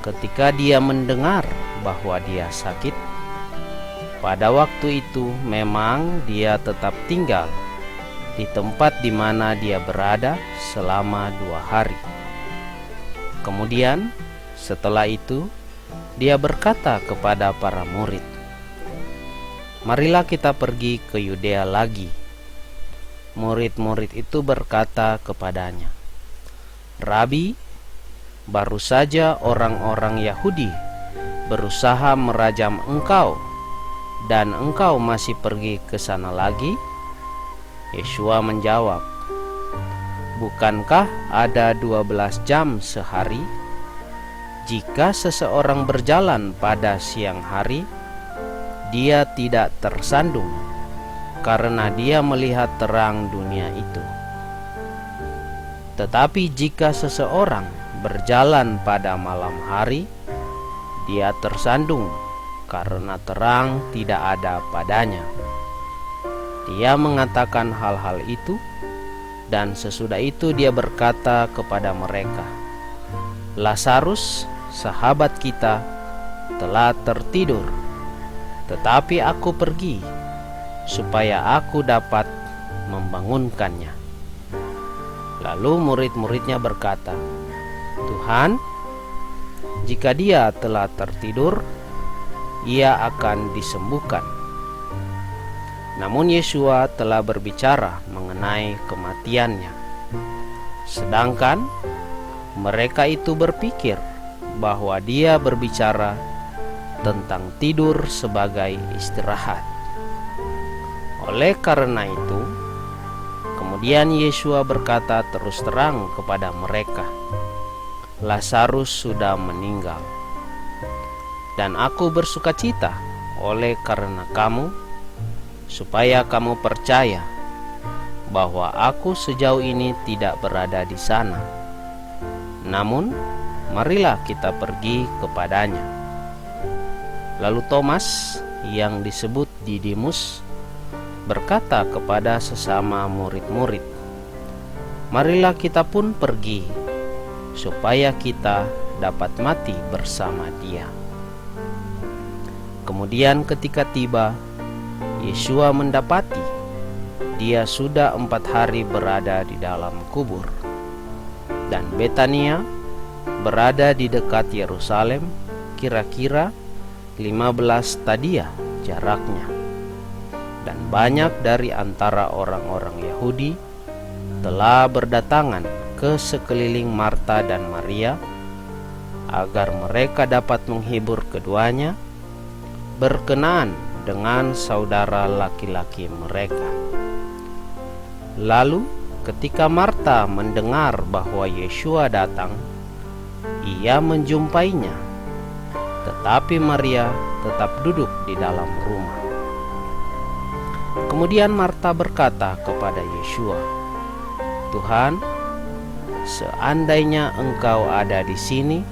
Speaker 1: ketika dia mendengar bahwa dia sakit, pada waktu itu memang dia tetap tinggal di tempat di mana dia berada selama 2 hari. Kemudian setelah itu dia berkata kepada para murid, "Marilah kita pergi ke Yudea lagi." Murid-murid itu berkata kepadanya, "Rabi, baru saja orang-orang Yahudi berusaha merajam engkau, dan engkau masih pergi ke sana lagi?" Yesua menjawab, "Bukankah ada 12 jam sehari? Jika seseorang berjalan pada siang hari, dia tidak tersandung, karena dia melihat terang dunia itu. Tetapi jika seseorang berjalan pada malam hari, dia tersandung, karena terang tidak ada padanya." Dia mengatakan hal-hal itu, dan sesudah itu dia berkata kepada mereka, "Lazarus, sahabat kita, telah tertidur, tetapi aku pergi supaya aku dapat membangunkannya." Lalu murid-muridnya berkata, "Tuhan, jika dia telah tertidur, ia akan disembuhkan." Namun Yesua telah berbicara mengenai kematiannya, sedangkan mereka itu berpikir bahwa dia berbicara tentang tidur sebagai istirahat. Oleh karena itu, kemudian Yesua berkata terus terang kepada mereka, "Lazarus sudah meninggal, dan aku bersukacita oleh karena kamu, supaya kamu percaya bahwa aku sejauh ini tidak berada di sana. Namun, marilah kita pergi kepadanya." Lalu Thomas, yang disebut Didimus, berkata kepada sesama murid-murid, "Marilah kita pun pergi, supaya kita dapat mati bersama dia." Kemudian ketika tiba, Yesua mendapati dia sudah 4 hari berada di dalam kubur, dan Betania berada di dekat Yerusalem, kira-kira 15 stadia jaraknya. Dan banyak dari antara orang-orang Yahudi telah berdatangan ke sekeliling Marta dan Maria, agar mereka dapat menghibur keduanya berkenaan dengan saudara laki-laki mereka. Lalu ketika Marta mendengar bahwa Yesua datang, ia menjumpainya, tetapi Maria tetap duduk di dalam rumah. Kemudian Marta berkata kepada Yesua, "Tuhan, seandainya engkau ada di sini,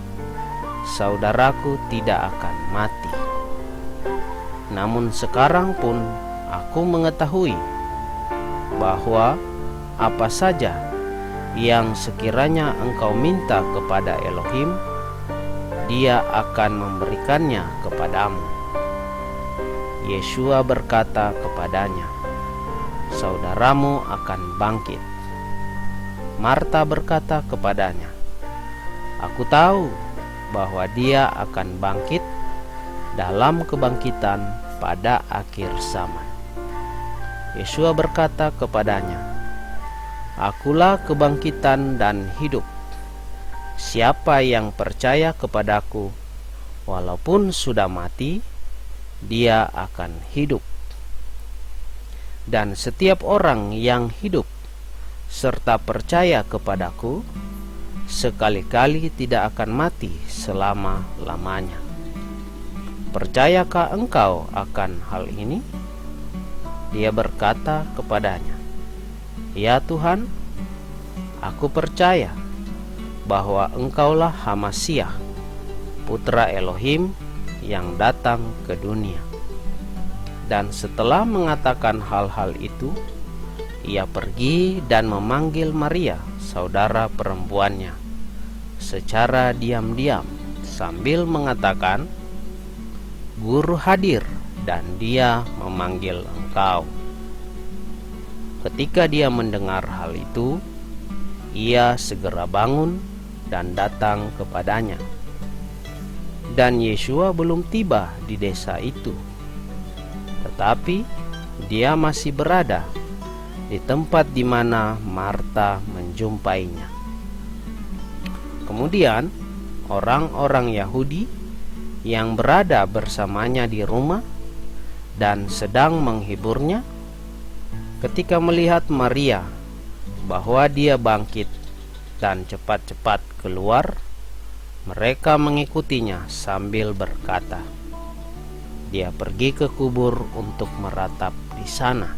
Speaker 1: saudaraku tidak akan mati. Namun sekarang pun aku mengetahui bahwa apa saja yang sekiranya engkau minta kepada Elohim, Dia akan memberikannya kepadamu." Yesua berkata kepadanya, "Saudaramu akan bangkit." Marta berkata kepadanya, "Aku tahu bahwa dia akan bangkit dalam kebangkitan pada akhir zaman." Yesua berkata kepadanya, "Akulah kebangkitan dan hidup. Siapa yang percaya kepadaku, walaupun sudah mati, dia akan hidup. Dan setiap orang yang hidup serta percaya kepadaku, sekali-kali tidak akan mati selama-lamanya." "Percayakah engkau akan hal ini?" Dia berkata kepadanya, "Ya Tuhan, aku percaya bahwa engkaulah Hamasyah, Putra Elohim yang datang ke dunia." Dan setelah mengatakan hal-hal itu, ia pergi dan memanggil Maria, saudara perempuannya, secara diam-diam sambil mengatakan, "Guru hadir dan dia memanggil engkau." Ketika dia mendengar hal itu, ia segera bangun dan datang kepadanya. Dan Yesua belum tiba di desa itu, tetapi dia masih berada di tempat di mana Marta menjumpainya. Kemudian orang-orang Yahudi yang berada bersamanya di rumah dan sedang menghiburnya, ketika melihat Maria bahwa dia bangkit dan cepat-cepat keluar, mereka mengikutinya sambil berkata, "Dia pergi ke kubur untuk meratap di sana."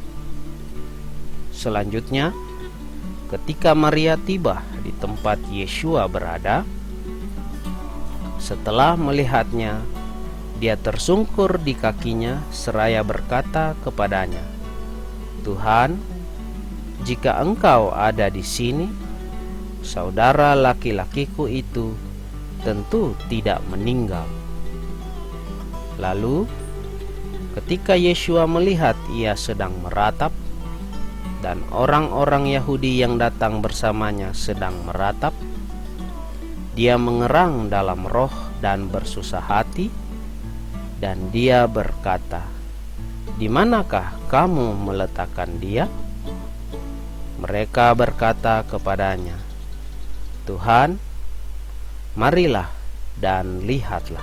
Speaker 1: Selanjutnya, ketika Maria tiba di tempat Yesua berada, setelah melihatnya, dia tersungkur di kakinya seraya berkata kepadanya, "Tuhan, jika engkau ada di sini, saudara laki-lakiku itu tentu tidak meninggal." Lalu, ketika Yesua melihat ia sedang meratap, dan orang-orang Yahudi yang datang bersamanya sedang meratap, dia mengerang dalam roh dan bersusah hati, dan dia berkata, "Di manakah kamu meletakkan dia?" Mereka berkata kepadanya, "Tuhan, marilah dan lihatlah."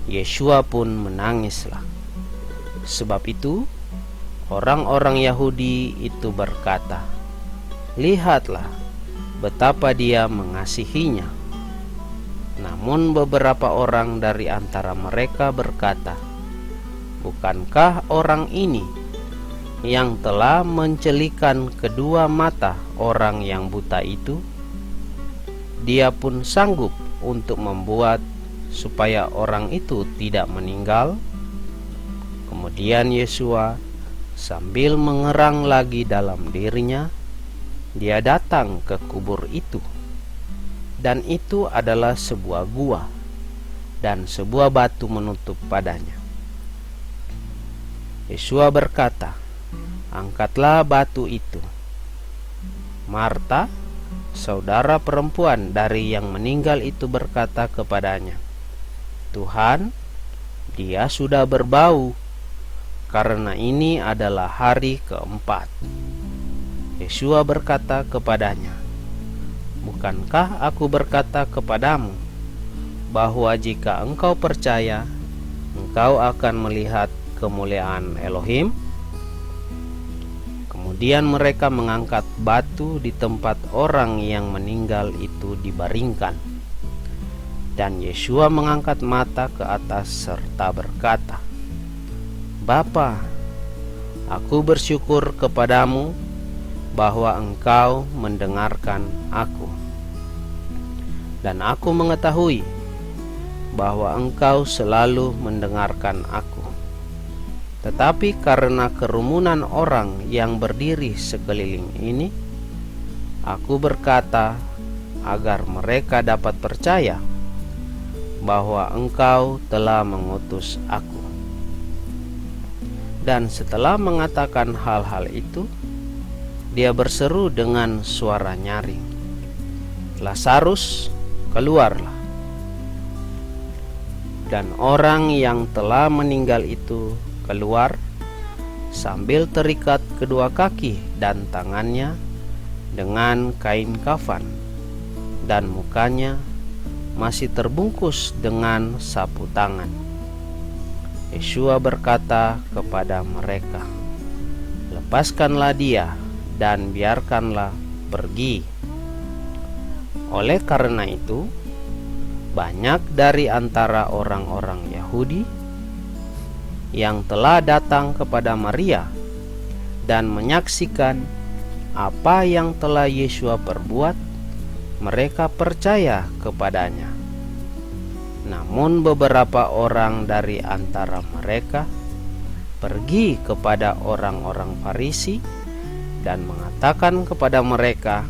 Speaker 1: Yesua pun menangislah. Sebab itu orang-orang Yahudi itu berkata, "Lihatlah betapa dia mengasihinya." Namun beberapa orang dari antara mereka berkata, "Bukankah orang ini yang telah mencelikan kedua mata orang yang buta itu? Dia pun sanggup untuk membuat supaya orang itu tidak meninggal." Kemudian Yesua sambil mengerang lagi dalam dirinya, dia datang ke kubur itu. Dan itu adalah sebuah gua, dan sebuah batu menutup padanya. Yesua berkata, "Angkatlah batu itu." Marta, saudara perempuan dari yang meninggal itu, berkata kepadanya, "Tuhan, dia sudah berbau, karena ini adalah hari keempat." Yesua berkata kepadanya, "Bukankah aku berkata kepadamu bahwa jika engkau percaya, engkau akan melihat kemuliaan Elohim?" Kemudian mereka mengangkat batu di tempat orang yang meninggal itu dibaringkan. Dan Yesua mengangkat mata ke atas serta berkata, "Bapa, aku bersyukur kepadamu bahwa engkau mendengarkan aku. Dan aku mengetahui bahwa engkau selalu mendengarkan aku. Tetapi karena kerumunan orang yang berdiri sekeliling ini, aku berkata agar mereka dapat percaya bahwa engkau telah mengutus aku." Dan setelah mengatakan hal-hal itu, dia berseru dengan suara nyaring, "Lazarus, keluarlah." Dan orang yang telah meninggal itu keluar, sambil terikat kedua kaki dan tangannya dengan kain kafan, dan mukanya masih terbungkus dengan sapu tangan. Yeshua berkata kepada mereka, "Lepaskanlah dia dan biarkanlah pergi." Oleh karena itu, banyak dari antara orang-orang Yahudi yang telah datang kepada Maria dan menyaksikan apa yang telah Yeshua perbuat, mereka percaya kepadanya. Namun beberapa orang dari antara mereka pergi kepada orang-orang Farisi dan mengatakan kepada mereka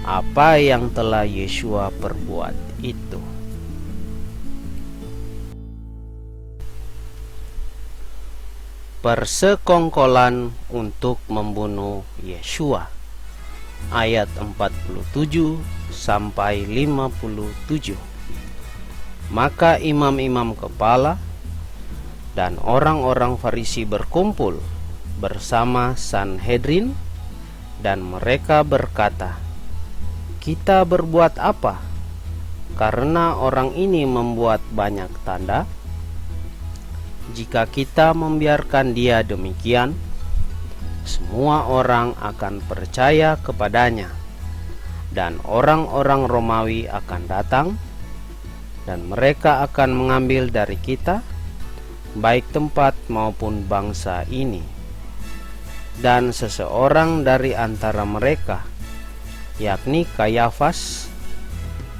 Speaker 1: apa yang telah Yeshua perbuat itu. Persekongkolan untuk membunuh Yeshua, ayat 47 sampai 57. Maka imam-imam kepala dan orang-orang Farisi berkumpul bersama Sanhedrin, dan mereka berkata, "Kita berbuat apa? Karena orang ini membuat banyak tanda. Jika kita membiarkan dia demikian, semua orang akan percaya kepadanya, dan orang-orang Romawi akan datang, dan mereka akan mengambil dari kita, baik tempat maupun bangsa ini." Dan seseorang dari antara mereka, yakni Kayafas,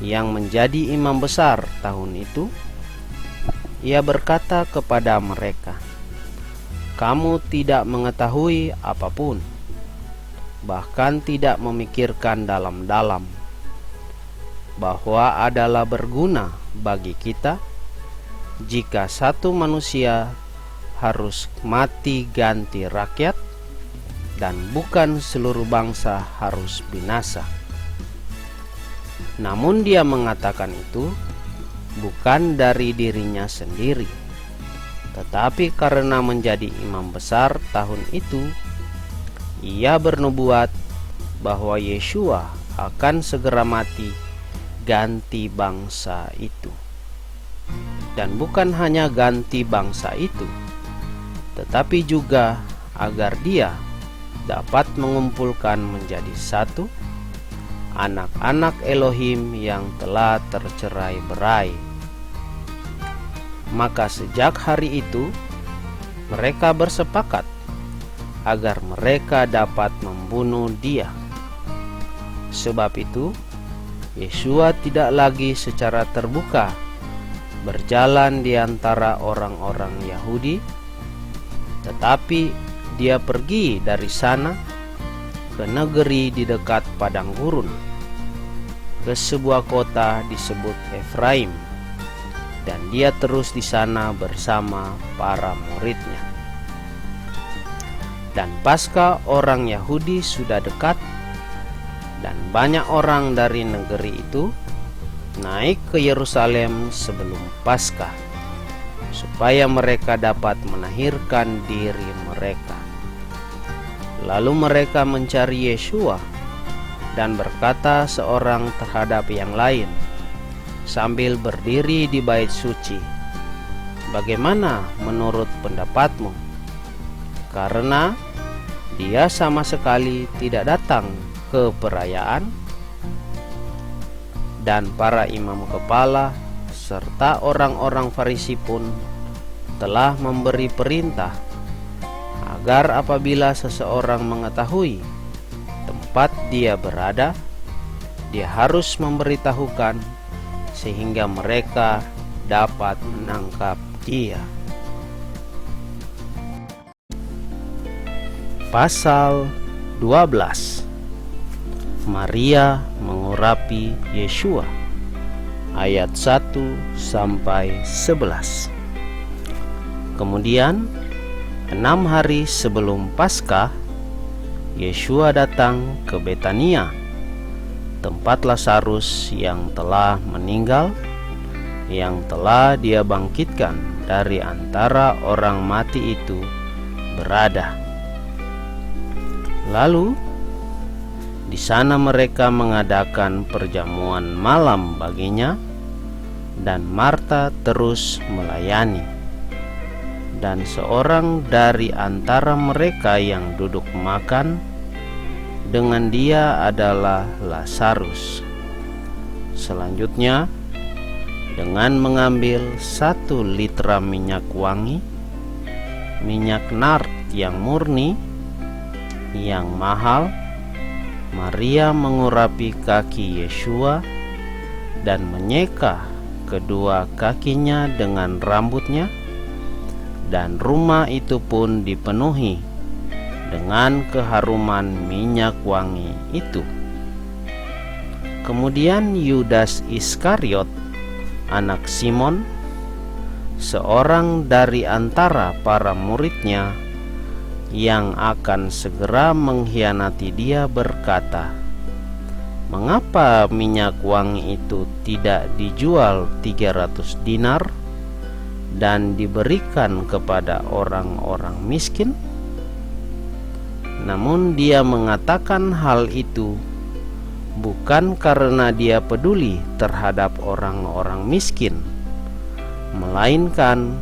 Speaker 1: yang menjadi imam besar tahun itu, ia berkata kepada mereka, "Kamu tidak mengetahui apapun, bahkan tidak memikirkan dalam-dalam, bahwa adalah berguna bagi kita jika satu manusia harus mati ganti rakyat, dan bukan seluruh bangsa harus binasa." Namun dia mengatakan itu bukan dari dirinya sendiri, tetapi karena menjadi imam besar tahun itu, ia bernubuat bahwa Yeshua akan segera mati ganti bangsa itu. Dan bukan hanya ganti bangsa itu, tetapi juga agar dia dapat mengumpulkan menjadi satu anak-anak Elohim yang telah tercerai-berai. Maka sejak hari itu mereka bersepakat agar mereka dapat membunuh dia. Sebab itu Yeshua tidak lagi secara terbuka berjalan di antara orang-orang Yahudi, tetapi dia pergi dari sana ke negeri di dekat padang gurun, ke sebuah kota disebut Efraim, dan dia terus di sana bersama para muridnya. Dan pasca orang Yahudi sudah dekat, dan banyak orang dari negeri itu naik ke Yerusalem sebelum Paskah, supaya mereka dapat menahirkan diri mereka. Lalu mereka mencari Yeshua dan berkata seorang terhadap yang lain sambil berdiri di bait suci, "Bagaimana menurut pendapatmu?" Karena dia sama sekali tidak datang ke perayaan. Dan para imam kepala serta orang-orang Farisi pun telah memberi perintah agar apabila seseorang mengetahui tempat dia berada, dia harus memberitahukan sehingga mereka dapat menangkap dia. Pasal 12. Maria mengurapi Yeshua, ayat 1 sampai 11. Kemudian 6 hari sebelum Paskah, Yeshua datang ke Betania, tempat Lazarus yang telah meninggal, yang telah dia bangkitkan dari antara orang mati itu, berada. Lalu di sana mereka mengadakan perjamuan malam baginya, dan Marta terus melayani. Dan seorang dari antara mereka yang duduk makan dengan dia adalah Lazarus. Selanjutnya, dengan mengambil 1 litra minyak wangi, minyak nard yang murni, yang mahal, Maria mengurapi kaki Yeshua dan menyeka kedua kakinya dengan rambutnya, dan rumah itu pun dipenuhi dengan keharuman minyak wangi itu. Kemudian Yudas Iskariot, anak Simon, seorang dari antara para muridnya yang akan segera mengkhianati dia, berkata, "Mengapa minyak wangi itu tidak dijual 300 dinar dan diberikan kepada orang-orang miskin?" Namun dia mengatakan hal itu bukan karena dia peduli terhadap orang-orang miskin, melainkan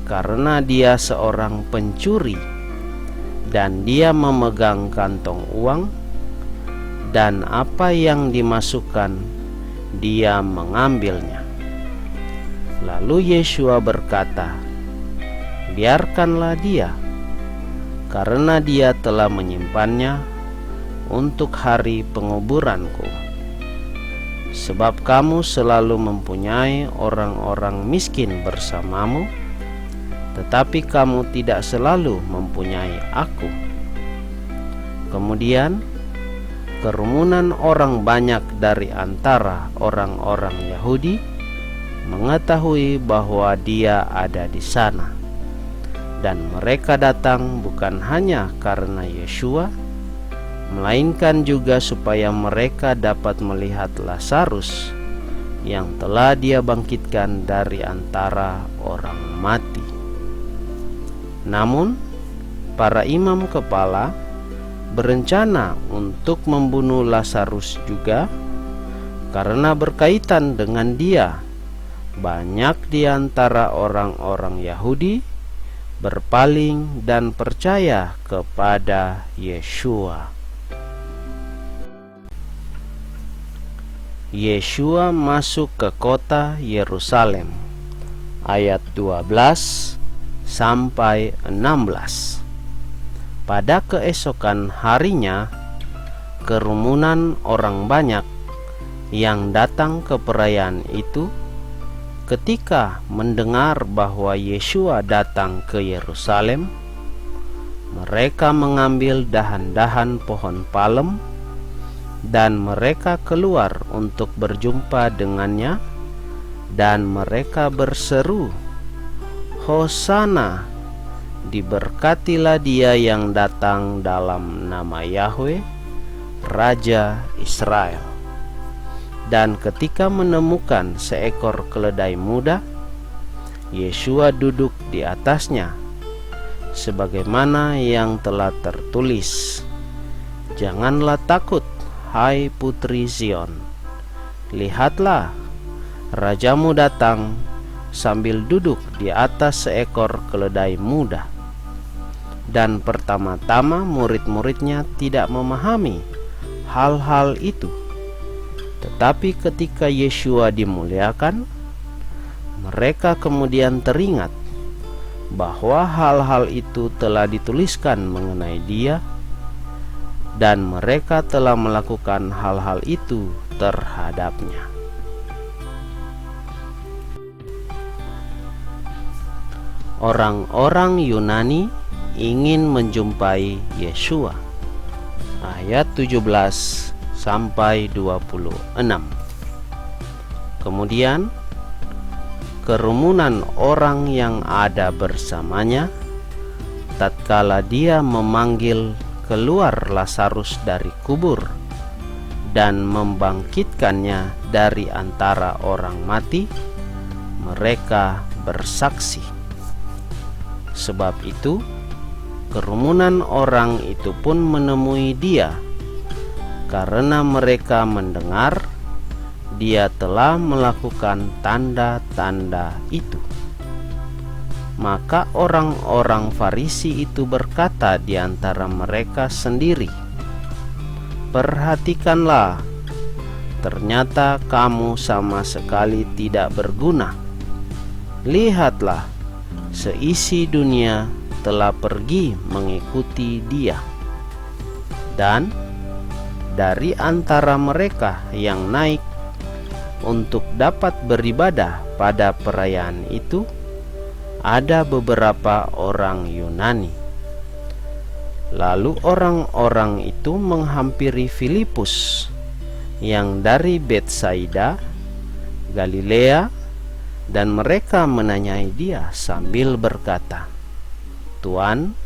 Speaker 1: karena dia seorang pencuri, dan dia memegang kantong uang, dan apa yang dimasukkan dia mengambilnya. Lalu Yeshua berkata, "Biarkanlah dia, karena dia telah menyimpannya untuk hari penguburanku. Sebab kamu selalu mempunyai orang-orang miskin bersamamu, tetapi kamu tidak selalu mempunyai aku." Kemudian kerumunan orang banyak dari antara orang-orang Yahudi mengetahui bahwa dia ada di sana, dan mereka datang bukan hanya karena Yeshua, melainkan juga supaya mereka dapat melihat Lazarus yang telah dia bangkitkan dari antara orang mati. Namun para imam kepala berencana untuk membunuh Lazarus juga, karena berkaitan dengan dia banyak di antara orang-orang Yahudi berpaling dan percaya kepada Yeshua. Yeshua masuk ke kota Yerusalem, ayat 12 sampai 16. Pada keesokan harinya, kerumunan orang banyak yang datang ke perayaan itu, ketika mendengar bahwa Yeshua datang ke Yerusalem, mereka mengambil dahan-dahan pohon palem dan mereka keluar untuk berjumpa dengannya, dan mereka berseru, "Hosana, diberkatilah dia yang datang dalam nama Yahweh, Raja Israel." Dan ketika menemukan seekor keledai muda, Yeshua duduk di atasnya, sebagaimana yang telah tertulis, "Janganlah takut, hai putri Zion, lihatlah, rajamu datang sambil duduk di atas seekor keledai muda." Dan pertama-tama murid-muridnya tidak memahami hal-hal itu. Tetapi ketika Yeshua dimuliakan, mereka kemudian teringat bahwa hal-hal itu telah dituliskan mengenai dia, dan mereka telah melakukan hal-hal itu terhadapnya. Orang-orang Yunani ingin menjumpai Yeshua. Ayat 17 sampai 26. Kemudian kerumunan orang yang ada bersamanya, tatkala dia memanggil keluar Lazarus dari kubur dan membangkitkannya dari antara orang mati, mereka bersaksi. Sebab itu kerumunan orang itu pun menemui dia, karena mereka mendengar dia telah melakukan tanda-tanda itu. Maka orang-orang Farisi itu berkata di antara mereka sendiri, "Perhatikanlah, ternyata kamu sama sekali tidak berguna. Lihatlah, seisi dunia telah pergi mengikuti dia." Dan dari antara mereka yang naik untuk dapat beribadah pada perayaan itu, ada beberapa orang Yunani. Lalu orang-orang itu menghampiri Filipus yang dari Betsaida, Galilea, dan mereka menanyai dia sambil berkata, "Tuan,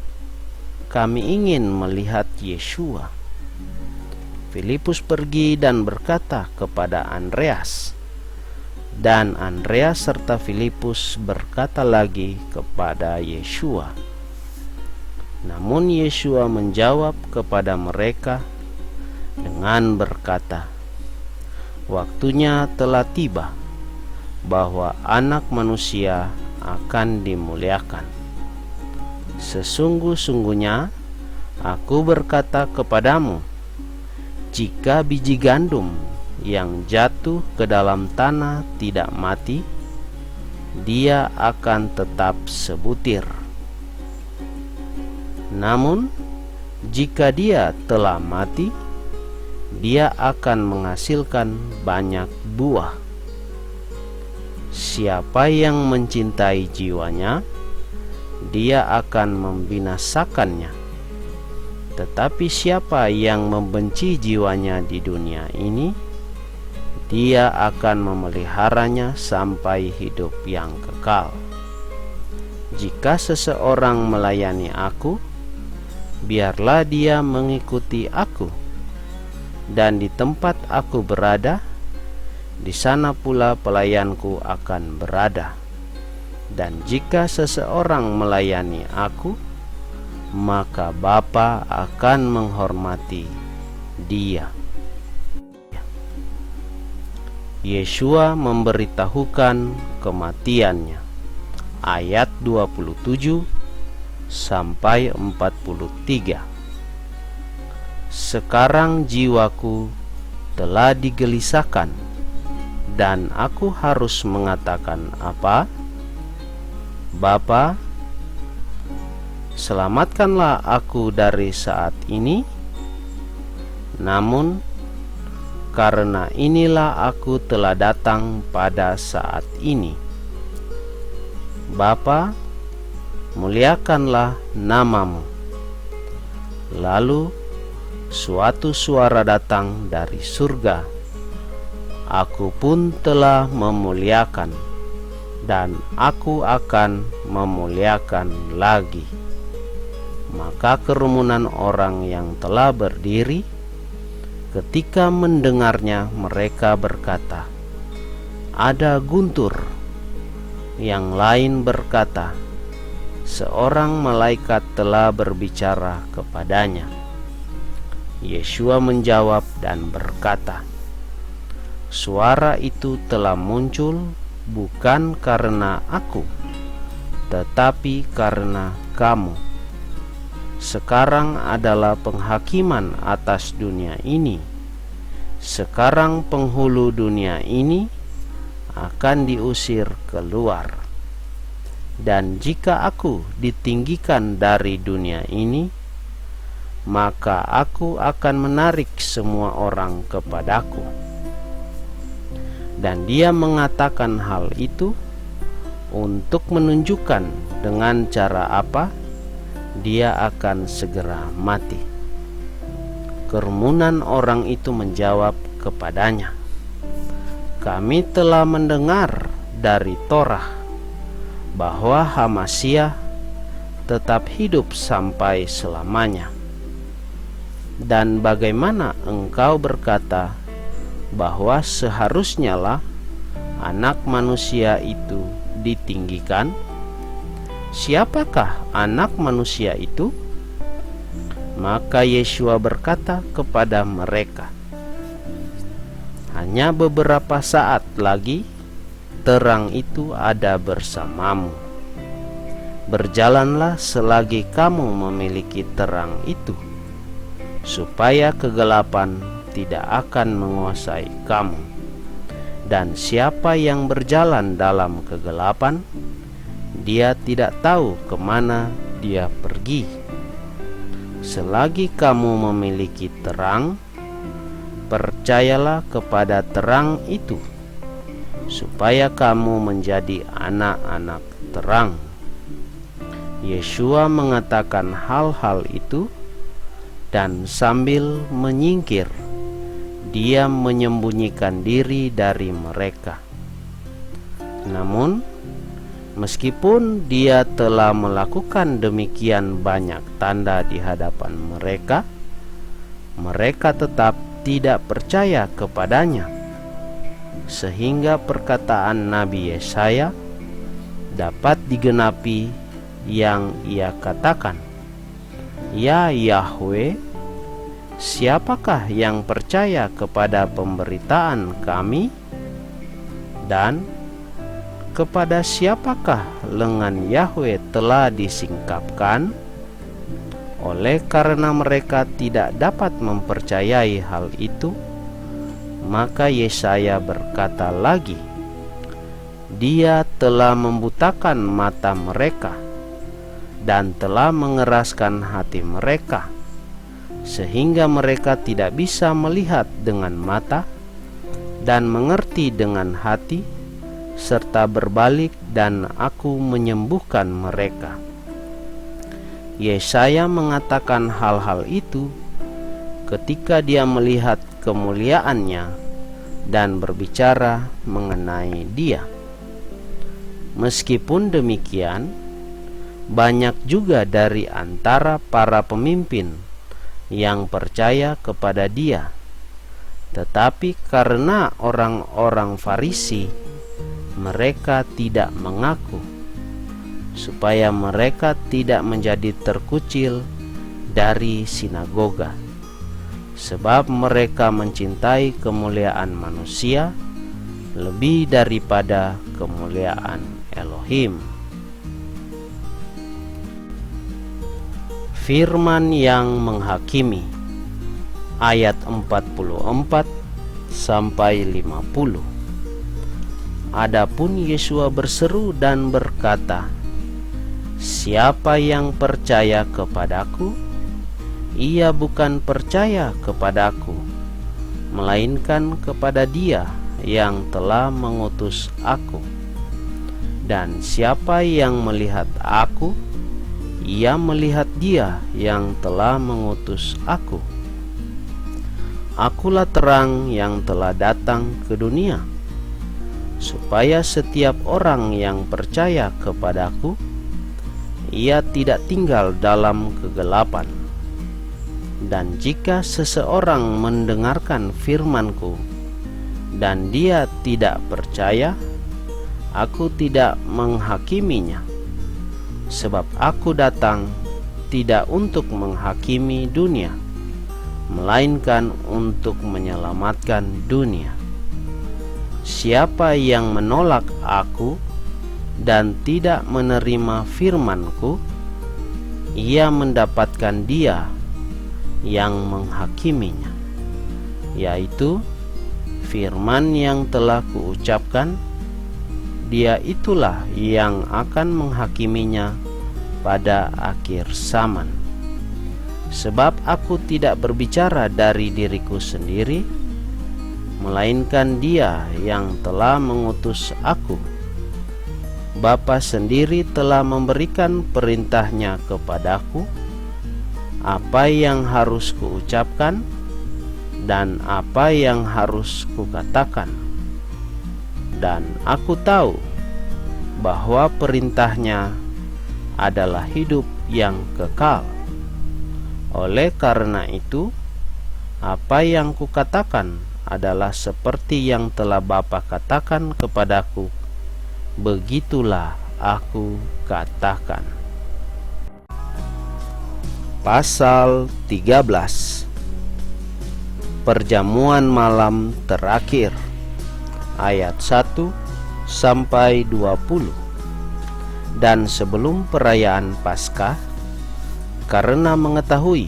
Speaker 1: kami ingin melihat Yeshua." Filipus pergi dan berkata kepada Andreas, dan Andreas serta Filipus berkata lagi kepada Yeshua. Namun Yeshua menjawab kepada mereka dengan berkata, "Waktunya telah tiba bahwa Anak Manusia akan dimuliakan. Sesungguh-sungguhnya Aku berkata kepadamu, jika biji gandum yang jatuh ke dalam tanah tidak mati, dia akan tetap sebutir. Namun, jika dia telah mati, dia akan menghasilkan banyak buah. Siapa yang mencintai jiwanya, dia akan membinasakannya. Tetapi siapa yang membenci jiwanya di dunia ini, dia akan memeliharanya sampai hidup yang kekal. Jika seseorang melayani Aku, biarlah dia mengikuti Aku, dan di tempat Aku berada, di sana pula pelayanku akan berada. Dan jika seseorang melayani Aku, maka Bapa akan menghormati dia. Yeshua memberitahukan kematiannya. Ayat 27 sampai 43. Sekarang jiwaku telah digelisahkan, dan aku harus mengatakan apa? Bapa, selamatkanlah aku dari saat ini. Namun, karena inilah aku telah datang pada saat ini. Bapa, muliakanlah namamu. Lalu suatu suara datang dari surga. Aku pun telah memuliakan, dan aku akan memuliakan lagi. Maka kerumunan orang yang telah berdiri, ketika mendengarnya mereka berkata, "Ada guntur." Yang lain berkata, "Seorang malaikat telah berbicara kepadanya." Yeshua menjawab dan berkata, "Suara itu telah muncul bukan karena Aku, tetapi karena kamu. Sekarang adalah penghakiman atas dunia ini. Sekarang penghulu dunia ini akan diusir keluar. Dan jika Aku ditinggikan dari dunia ini, maka Aku akan menarik semua orang kepadaku." Dan dia mengatakan hal itu untuk menunjukkan dengan cara apa dia akan segera mati. Kerumunan orang itu menjawab kepadanya, "Kami telah mendengar dari Torah bahwa Hamasyah tetap hidup sampai selamanya. Dan bagaimana engkau berkata bahwa seharusnya lah Anak Manusia itu ditinggikan? Siapakah Anak Manusia itu?" Maka Yeshua berkata kepada mereka, hanya beberapa saat lagi terang itu ada bersamamu. Berjalanlah selagi kamu memiliki terang itu, supaya kegelapan tidak akan menguasai kamu. Dan siapa yang berjalan dalam kegelapan, dia tidak tahu kemana dia pergi. Selagi kamu memiliki terang, percayalah kepada terang itu, supaya kamu menjadi anak-anak terang. Yeshua mengatakan hal-hal itu, dan sambil menyingkir, dia menyembunyikan diri dari mereka. Namun, meskipun dia telah melakukan demikian banyak tanda di hadapan mereka, mereka tetap tidak percaya kepadanya, sehingga perkataan Nabi Yesaya dapat digenapi yang ia katakan, "Ya Yahweh, siapakah yang percaya kepada pemberitaan kami? Dan kepada siapakah lengan Yahweh telah disingkapkan?" Oleh karena mereka tidak dapat mempercayai hal itu, maka Yesaya berkata lagi, "Dia telah membutakan mata mereka dan telah mengeraskan hati mereka, sehingga mereka tidak bisa melihat dengan mata dan mengerti dengan hati, serta berbalik, dan aku menyembuhkan mereka." Yesaya mengatakan hal-hal itu ketika dia melihat kemuliaannya dan berbicara mengenai dia. Meskipun demikian, banyak juga dari antara para pemimpin yang percaya kepada dia, tetapi karena orang-orang Farisi, mereka tidak mengaku, supaya mereka tidak menjadi terkucil dari sinagoga, sebab mereka mencintai kemuliaan manusia lebih daripada kemuliaan Elohim. Firman yang menghakimi, ayat 44 sampai 50. Adapun Yesua berseru dan berkata, "Siapa yang percaya kepadaku, ia bukan percaya kepadaku, melainkan kepada Dia yang telah mengutus aku. Dan siapa yang melihat aku, ia melihat Dia yang telah mengutus aku. Akulah terang yang telah datang ke dunia, supaya setiap orang yang percaya kepadaku, ia tidak tinggal dalam kegelapan. Dan jika seseorang mendengarkan firman-Ku dan dia tidak percaya, aku tidak menghakiminya, sebab aku datang tidak untuk menghakimi dunia, melainkan untuk menyelamatkan dunia. Siapa yang menolak aku dan tidak menerima firman-Ku, ia mendapatkan Dia yang menghakiminya, yaitu firman yang telah kuucapkan. Dia itulah yang akan menghakiminya pada akhir zaman. Sebab aku tidak berbicara dari diriku sendiri, melainkan Dia yang telah mengutus aku. Bapa sendiri telah memberikan perintahnya kepadaku, apa yang harus kuucapkan dan apa yang harus kukatakan. Dan aku tahu bahwa perintahnya adalah hidup yang kekal. Oleh karena itu, apa yang kukatakan adalah seperti yang telah Bapa katakan kepadaku, begitulah aku katakan. Pasal 13. Perjamuan malam terakhir, ayat 1 sampai 20. Dan sebelum perayaan Paskah, karena mengetahui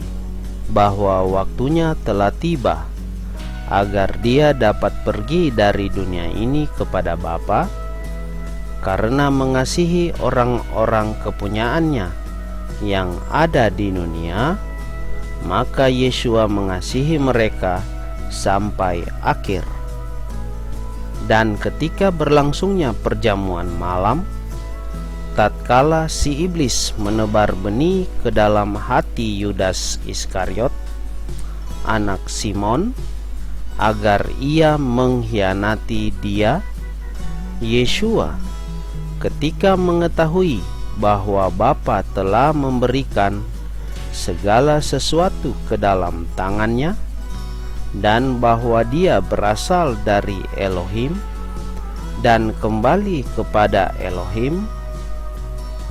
Speaker 1: bahwa waktunya telah tiba agar dia dapat pergi dari dunia ini kepada Bapa, karena mengasihi orang-orang kepunyaannya yang ada di dunia, maka Yesua mengasihi mereka sampai akhir. Dan ketika berlangsungnya perjamuan malam, tatkala si iblis menebar benih ke dalam hati Yudas Iskariot, anak Simon, agar ia mengkhianati dia, Yesua ketika mengetahui bahwa Bapa telah memberikan segala sesuatu ke dalam tangannya, dan bahwa dia berasal dari Elohim dan kembali kepada Elohim,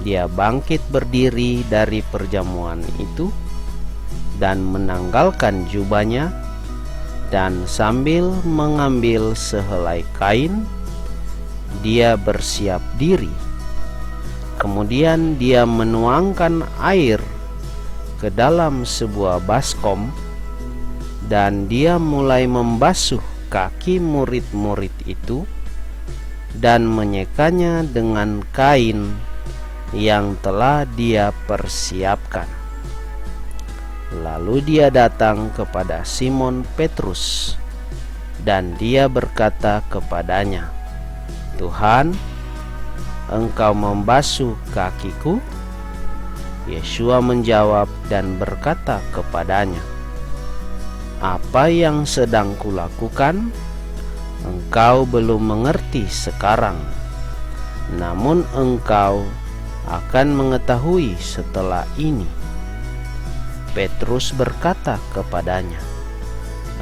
Speaker 1: dia bangkit berdiri dari perjamuan itu dan menanggalkan jubahnya, dan sambil mengambil sehelai kain, dia bersiap diri. Kemudian dia menuangkan air ke dalam sebuah baskom, dan dia mulai membasuh kaki murid-murid itu dan menyekanya dengan kain yang telah dia persiapkan. Lalu dia datang kepada Simon Petrus, dan dia berkata kepadanya, "Tuhan, Engkau membasuh kakiku?" Yesua menjawab dan berkata kepadanya, "Apa yang sedang kulakukan, engkau belum mengerti sekarang, namun engkau akan mengetahui setelah ini." Petrus berkata kepadanya,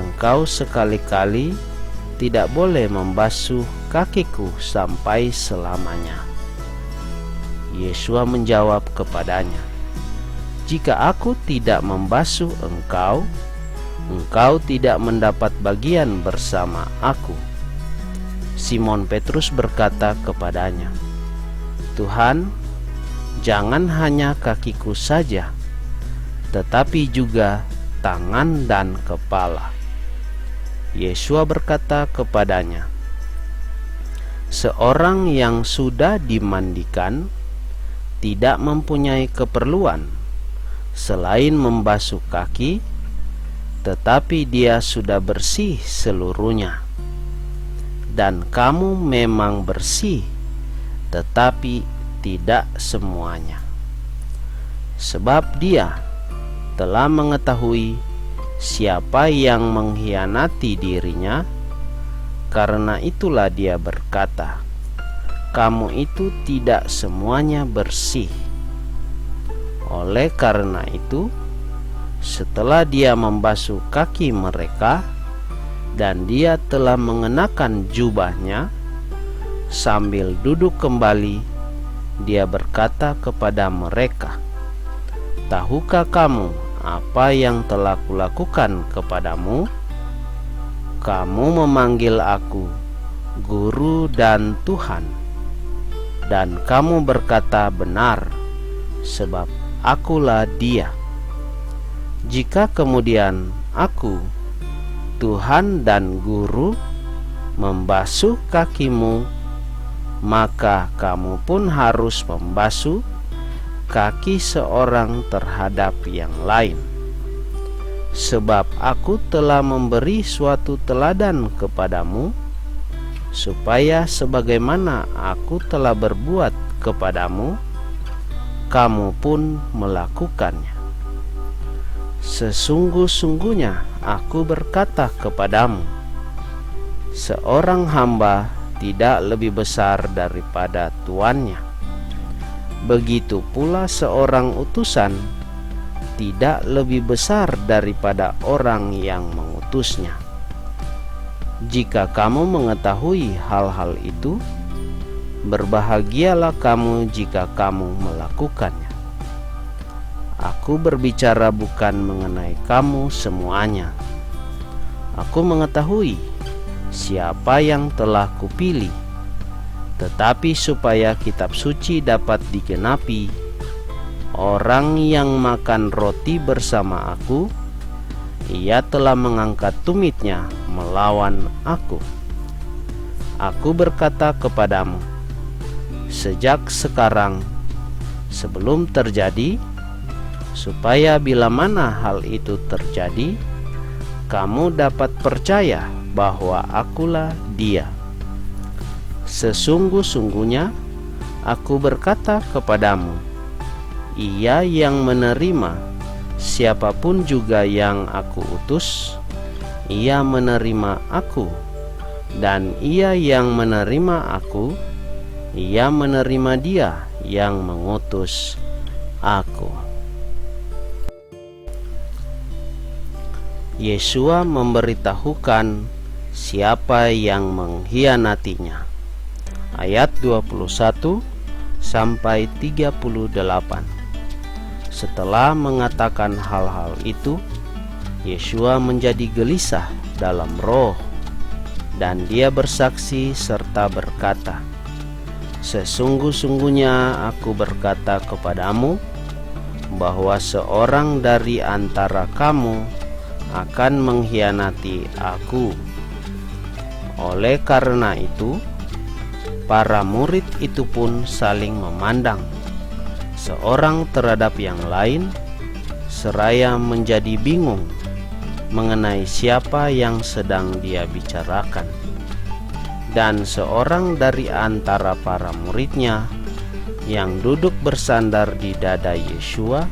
Speaker 1: "Engkau sekali-kali tidak boleh membasuh kakiku sampai selamanya." Yesua menjawab kepadanya, "Jika aku tidak membasuh engkau, engkau tidak mendapat bagian bersama aku." Simon Petrus berkata kepadanya, "Tuhan, jangan hanya kakiku saja, tetapi juga tangan dan kepala." Yesua berkata kepadanya, "Seorang yang sudah dimandikan tidak mempunyai keperluan selain membasuh kaki, tetapi dia sudah bersih seluruhnya. Dan kamu memang bersih, tetapi tidak semuanya. Sebab dia telah mengetahui siapa yang mengkhianati dirinya, karena itulah dia berkata, kamu itu tidak semuanya bersih. Oleh karena itu, setelah dia membasuh kaki mereka dan dia telah mengenakan jubahnya, sambil duduk kembali, dia berkata kepada mereka, tahukah kamu apa yang telah kulakukan kepadamu? Kamu memanggil aku Guru dan Tuhan, dan kamu berkata benar, sebab akulah Dia. Jika kemudian aku, Tuhan dan Guru, membasuh kakimu, maka kamu pun harus membasuh kaki seorang terhadap yang lain. Sebab aku telah memberi suatu teladan kepadamu, supaya sebagaimana aku telah berbuat kepadamu, kamu pun melakukannya. Sesungguh-sungguhnya aku berkata kepadamu, seorang hamba tidak lebih besar daripada tuannya. Begitu pula seorang utusan tidak lebih besar daripada orang yang mengutusnya. Jika kamu mengetahui hal-hal itu, berbahagialah kamu jika kamu melakukannya. Aku Aku berbicara bukan mengenai kamu semuanya. Aku mengetahui siapa yang telah kupilih, tetapi supaya kitab suci dapat digenapi, orang yang makan roti bersama aku, ia telah mengangkat tumitnya melawan aku. Aku berkata kepadamu, sejak sekarang, sebelum terjadi, supaya bila mana hal itu terjadi, kamu dapat percaya bahwa akulah Dia. Sesungguh-sungguhnya aku berkata kepadamu, ia yang menerima siapapun juga yang aku utus, ia menerima aku, dan ia yang menerima aku, ia menerima Dia yang mengutus aku. Yesua memberitahukan siapa yang mengkhianatinya. Ayat 21 sampai 38. Setelah mengatakan hal-hal itu, Yesua menjadi gelisah dalam roh, dan dia bersaksi serta berkata, sesungguh-sungguhnya aku berkata kepadamu, bahwa seorang dari antara kamu akan mengkhianati aku. Oleh karena itu, para murid itu pun saling memandang seorang terhadap yang lain, seraya menjadi bingung mengenai siapa yang sedang dia bicarakan. Dan seorang dari antara para muridnya yang duduk bersandar di dada Yesua,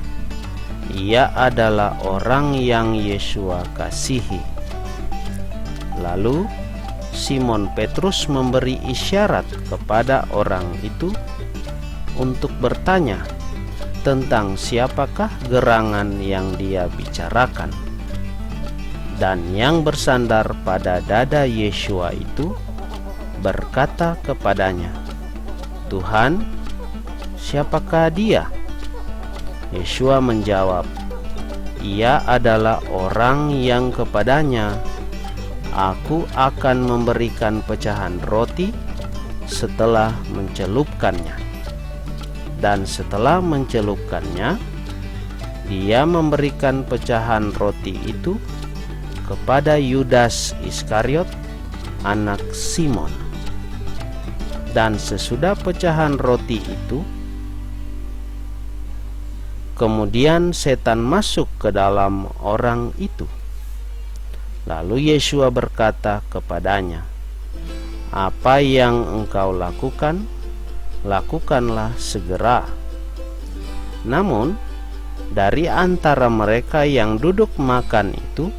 Speaker 1: ia adalah orang yang Yesua kasihi. Lalu Simon Petrus memberi isyarat kepada orang itu untuk bertanya tentang siapakah gerangan yang dia bicarakan. Dan yang bersandar pada dada Yesua itu berkata kepadanya, Tuhan, siapakah dia? Yesua menjawab, ia adalah orang yang kepadanya aku akan memberikan pecahan roti setelah mencelupkannya. Dan setelah mencelupkannya, dia memberikan pecahan roti itu kepada Yudas Iskariot, anak Simon. Dan sesudah pecahan roti itu, kemudian setan masuk ke dalam orang itu. Lalu Yesua berkata kepadanya, apa yang engkau lakukan, lakukanlah segera. Namun, dari antara mereka yang duduk makan itu,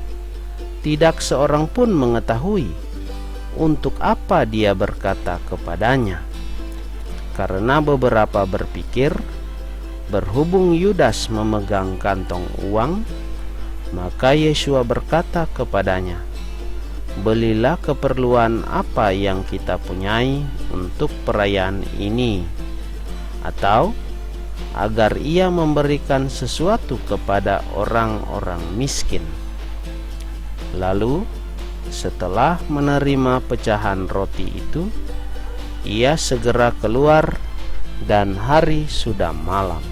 Speaker 1: tidak seorang pun mengetahui untuk apa dia berkata kepadanya. Karena beberapa berpikir, berhubung Yudas memegang kantong uang, maka Yesua berkata kepadanya, belilah keperluan apa yang kita punyai untuk perayaan ini, atau agar ia memberikan sesuatu kepada orang-orang miskin. Lalu setelah menerima pecahan roti itu, ia segera keluar dan hari sudah malam.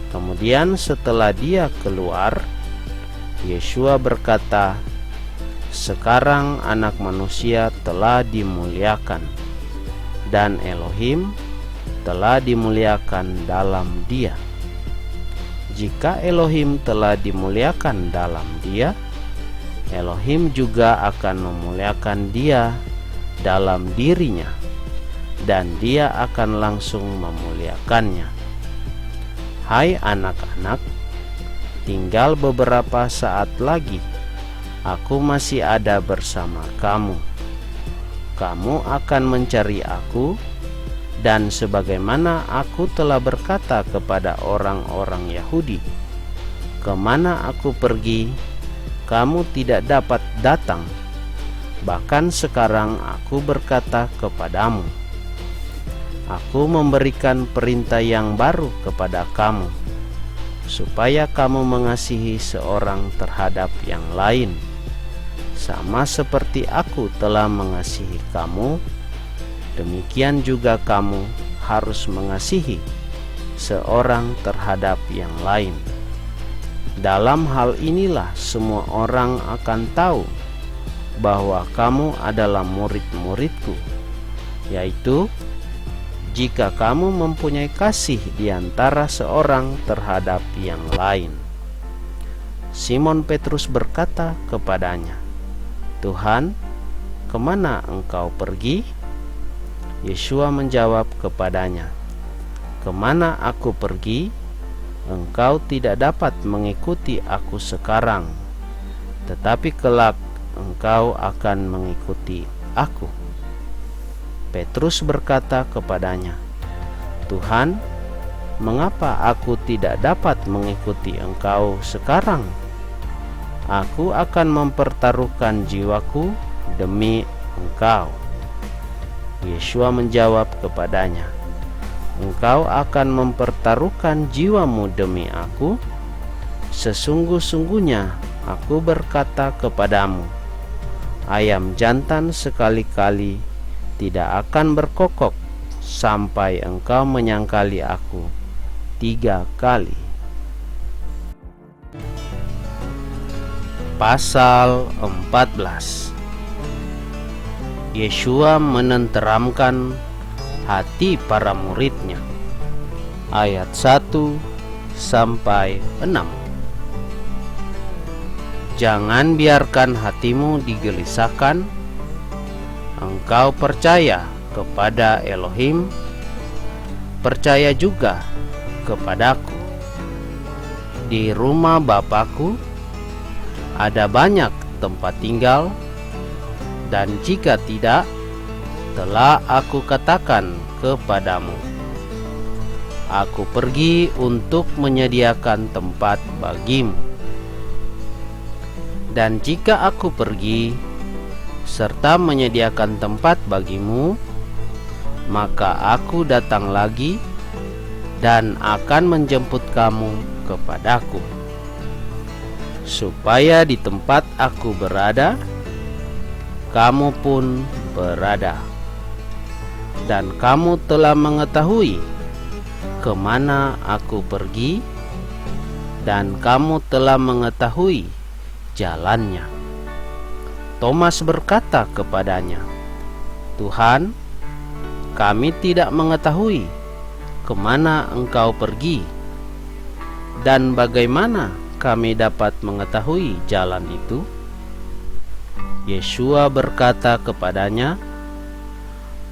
Speaker 1: Kemudian setelah dia keluar, Yesua berkata, sekarang anak manusia telah dimuliakan, dan Elohim telah dimuliakan dalam dia. Jika Elohim telah dimuliakan dalam dia, Elohim juga akan memuliakan dia dalam dirinya, dan dia akan langsung memuliakannya. Hai anak-anak, tinggal beberapa saat lagi, aku masih ada bersama kamu. Kamu akan mencari aku, dan sebagaimana aku telah berkata kepada orang-orang Yahudi, kemana aku pergi, kamu tidak dapat datang. Bahkan sekarang aku berkata kepadamu, aku memberikan perintah yang baru kepada kamu, supaya kamu mengasihi seorang terhadap yang lain, sama seperti aku telah mengasihi kamu, demikian juga kamu harus mengasihi seorang terhadap yang lain. Dalam hal inilah semua orang akan tahu bahwa kamu adalah murid-muridku, yaitu jika kamu mempunyai kasih di antara seorang terhadap yang lain. Simon Petrus berkata kepadanya, Tuhan, kemana engkau pergi? Yesua menjawab kepadanya, kemana aku pergi, engkau tidak dapat mengikuti aku sekarang, tetapi kelak engkau akan mengikuti aku. Petrus berkata kepadanya, Tuhan, mengapa aku tidak dapat mengikuti engkau sekarang? Aku akan mempertaruhkan jiwaku demi engkau. Yesua menjawab kepadanya, engkau akan mempertaruhkan jiwamu demi aku? Sesungguh-sungguhnya aku berkata kepadamu, ayam jantan sekali-kali tidak akan berkokok sampai engkau menyangkali aku 3 kali. Pasal 14. Yesua menenteramkan hati para muridnya. Ayat 1 sampai 6. Jangan biarkan hatimu digelisahkan. Engkau percaya kepada Elohim, percaya juga kepadaku. Di rumah Bapakku ada banyak tempat tinggal, dan jika tidak, telah aku katakan kepadamu. Aku pergi untuk menyediakan tempat bagimu. Dan jika aku pergi serta menyediakan tempat bagimu, maka aku datang lagi dan akan menjemput kamu kepadaku, supaya di tempat aku berada, kamu pun berada. Dan kamu telah mengetahui kemana aku pergi, dan kamu telah mengetahui jalannya. Thomas berkata kepadanya, Tuhan, kami tidak mengetahui kemana engkau pergi, dan bagaimana kami dapat mengetahui jalan itu? Yesua berkata kepadanya,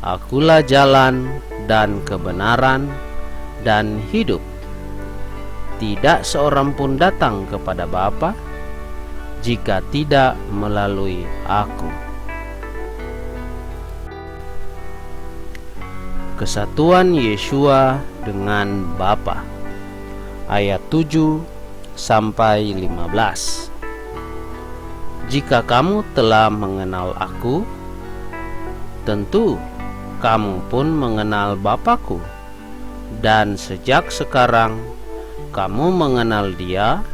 Speaker 1: Akulah jalan dan kebenaran dan hidup. Tidak seorang pun datang kepada Bapa jika tidak melalui aku. Kesatuan Yesua dengan Bapa. Ayat 7 sampai 15. Jika kamu telah mengenal aku, tentu kamu pun mengenal Bapakku, dan sejak sekarang kamu mengenal Dia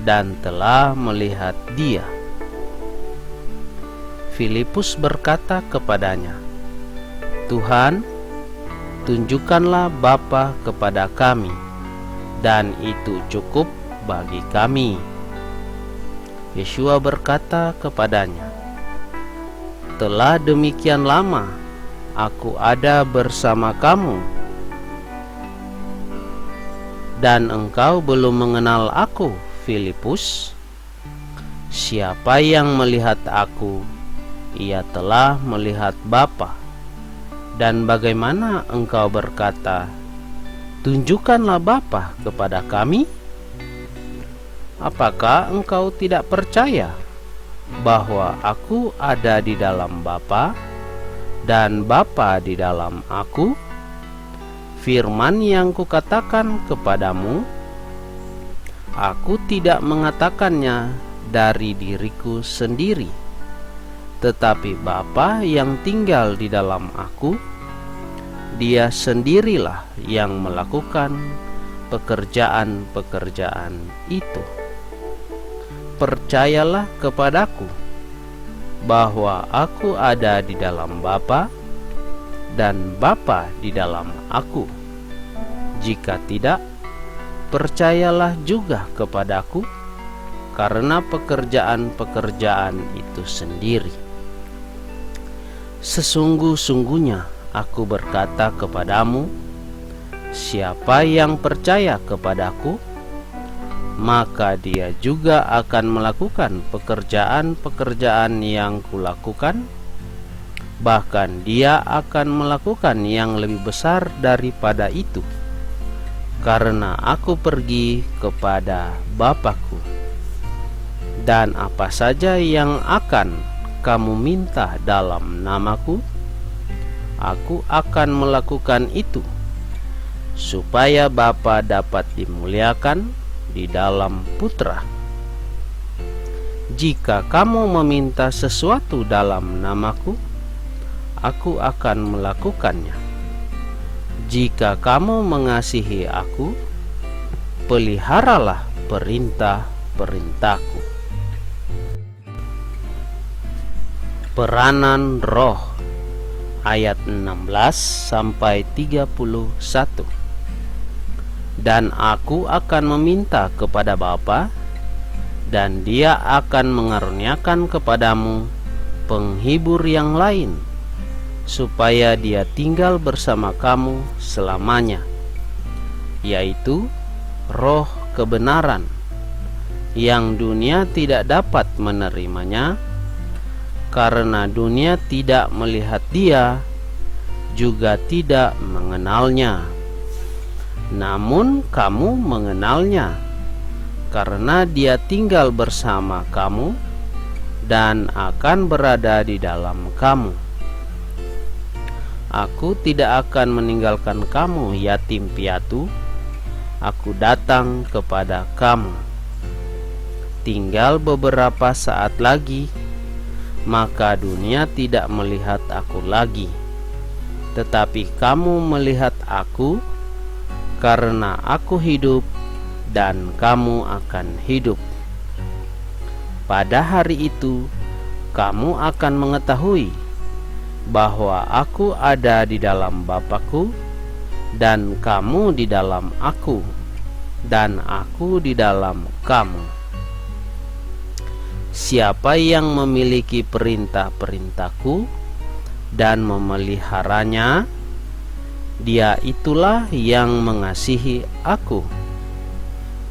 Speaker 1: dan telah melihat Dia. Filipus berkata kepadanya, Tuhan, tunjukkanlah Bapa kepada kami, dan itu cukup bagi kami. Yesua berkata kepadanya, telah demikian lama aku ada bersama kamu, dan engkau belum mengenal aku, Filipus? Siapa yang melihat aku, ia telah melihat Bapa. Dan bagaimana engkau berkata, tunjukkanlah Bapa kepada kami? Apakah engkau tidak percaya bahwa aku ada di dalam Bapa dan Bapa di dalam aku? Firman yang kukatakan kepadamu, aku tidak mengatakannya dari diriku sendiri, tetapi Bapa yang tinggal di dalam aku, Dia sendirilah yang melakukan pekerjaan-pekerjaan itu. Percayalah kepadaku bahwa aku ada di dalam Bapa dan Bapa di dalam aku. Jika tidak, percayalah juga kepadaku karena pekerjaan-pekerjaan itu sendiri. Sesungguh-sungguhnya aku berkata kepadamu, siapa yang percaya kepadaku, maka dia juga akan melakukan pekerjaan-pekerjaan yang kulakukan, bahkan dia akan melakukan yang lebih besar daripada itu, karena aku pergi kepada Bapa-Ku. Dan apa saja yang akan kamu minta dalam nama-Ku, aku akan melakukan itu, supaya Bapa dapat dimuliakan di dalam Putra. Jika kamu meminta sesuatu dalam nama-Ku, aku akan melakukannya. Jika kamu mengasihi aku, peliharalah perintah-perintahku. Peranan Roh ayat 16-31. Dan aku akan meminta kepada Bapa, dan Dia akan mengaruniakan kepadamu penghibur yang lain, supaya Dia tinggal bersama kamu selamanya, yaitu Roh kebenaran, yang dunia tidak dapat menerimanya, karena dunia tidak melihat Dia, juga tidak mengenalnya. Namun kamu mengenalnya, karena Dia tinggal bersama kamu dan akan berada di dalam kamu. Aku tidak akan meninggalkan kamu yatim piatu. Aku datang kepada kamu. Tinggal beberapa saat lagi, maka dunia tidak melihat aku lagi, tetapi kamu melihat aku, karena aku hidup dan kamu akan hidup. Pada hari itu kamu akan mengetahui bahwa aku ada di dalam Bapa-Ku, dan kamu di dalam aku, dan aku di dalam kamu. Siapa yang memiliki perintah-perintahku dan memeliharanya, dia itulah yang mengasihi aku.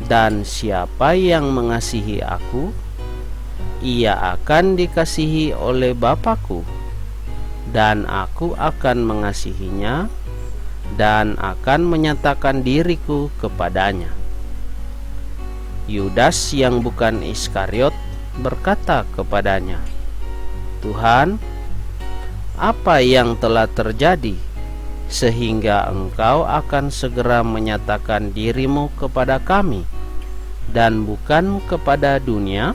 Speaker 1: Dan siapa yang mengasihi aku, ia akan dikasihi oleh Bapa-Ku, dan aku akan mengasihinya dan akan menyatakan diriku kepadanya. Yudas yang bukan Iskariot berkata kepadanya, Tuhan, apa yang telah terjadi sehingga Engkau akan segera menyatakan dirimu kepada kami dan bukan kepada dunia?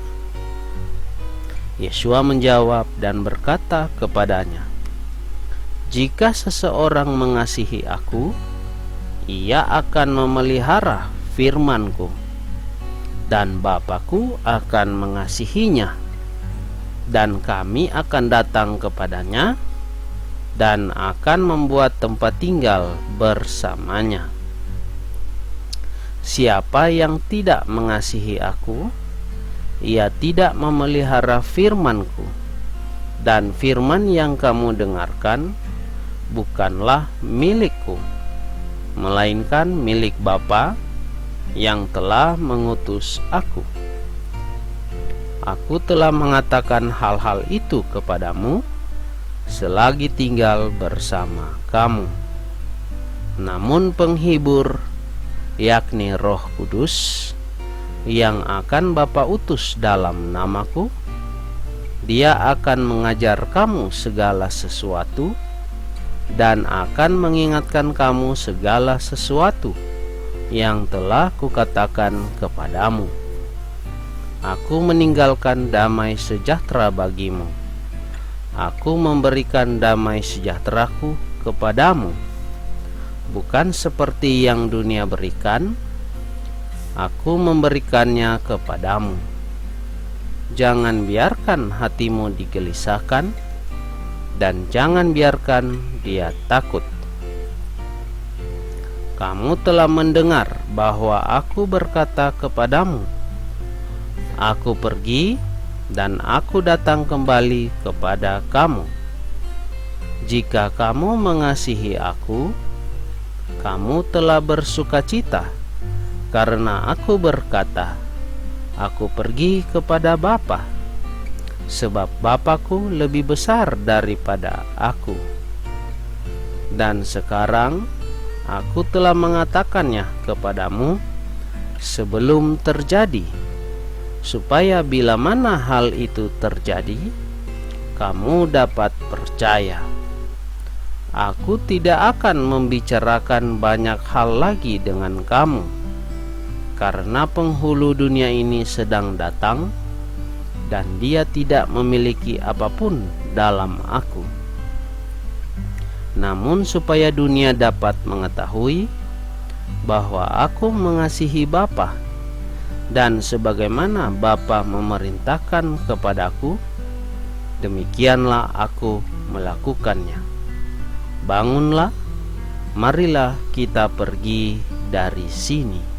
Speaker 1: Yesua menjawab dan berkata kepadanya, jika seseorang mengasihi aku, ia akan memelihara firman-Ku, dan Bapa-Ku akan mengasihinya, dan kami akan datang kepadanya dan akan membuat tempat tinggal bersamanya. Siapa yang tidak mengasihi aku, ia tidak memelihara firman-Ku, dan firman yang kamu dengarkan bukanlah milik-Ku, melainkan milik Bapa yang telah mengutus aku. Aku telah mengatakan hal-hal itu kepadamu selagi tinggal bersama kamu. Namun penghibur, yakni Roh Kudus, yang akan Bapa utus dalam namaku, Dia akan mengajar kamu segala sesuatu dan akan mengingatkan kamu segala sesuatu yang telah kukatakan kepadamu. Aku meninggalkan damai sejahtera bagimu. Aku memberikan damai sejahteraku kepadamu, bukan seperti yang dunia berikan. Aku memberikannya kepadamu. Jangan biarkan hatimu digelisahkan, dan jangan biarkan dia takut. Kamu telah mendengar bahwa aku berkata kepadamu, aku pergi dan aku datang kembali kepada kamu. Jika kamu mengasihi aku, kamu telah bersukacita, karena aku berkata, aku pergi kepada Bapa, sebab Bapakku lebih besar daripada aku. Dan sekarang aku telah mengatakannya kepadamu sebelum terjadi, supaya bila mana hal itu terjadi, kamu dapat percaya. Aku tidak akan membicarakan banyak hal lagi dengan kamu, karena penghulu dunia ini sedang datang, dan dia tidak memiliki apapun dalam aku. Namun supaya dunia dapat mengetahui bahwa aku mengasihi Bapa, dan sebagaimana Bapa memerintahkan kepadaku, demikianlah aku melakukannya. Bangunlah, marilah kita pergi dari sini.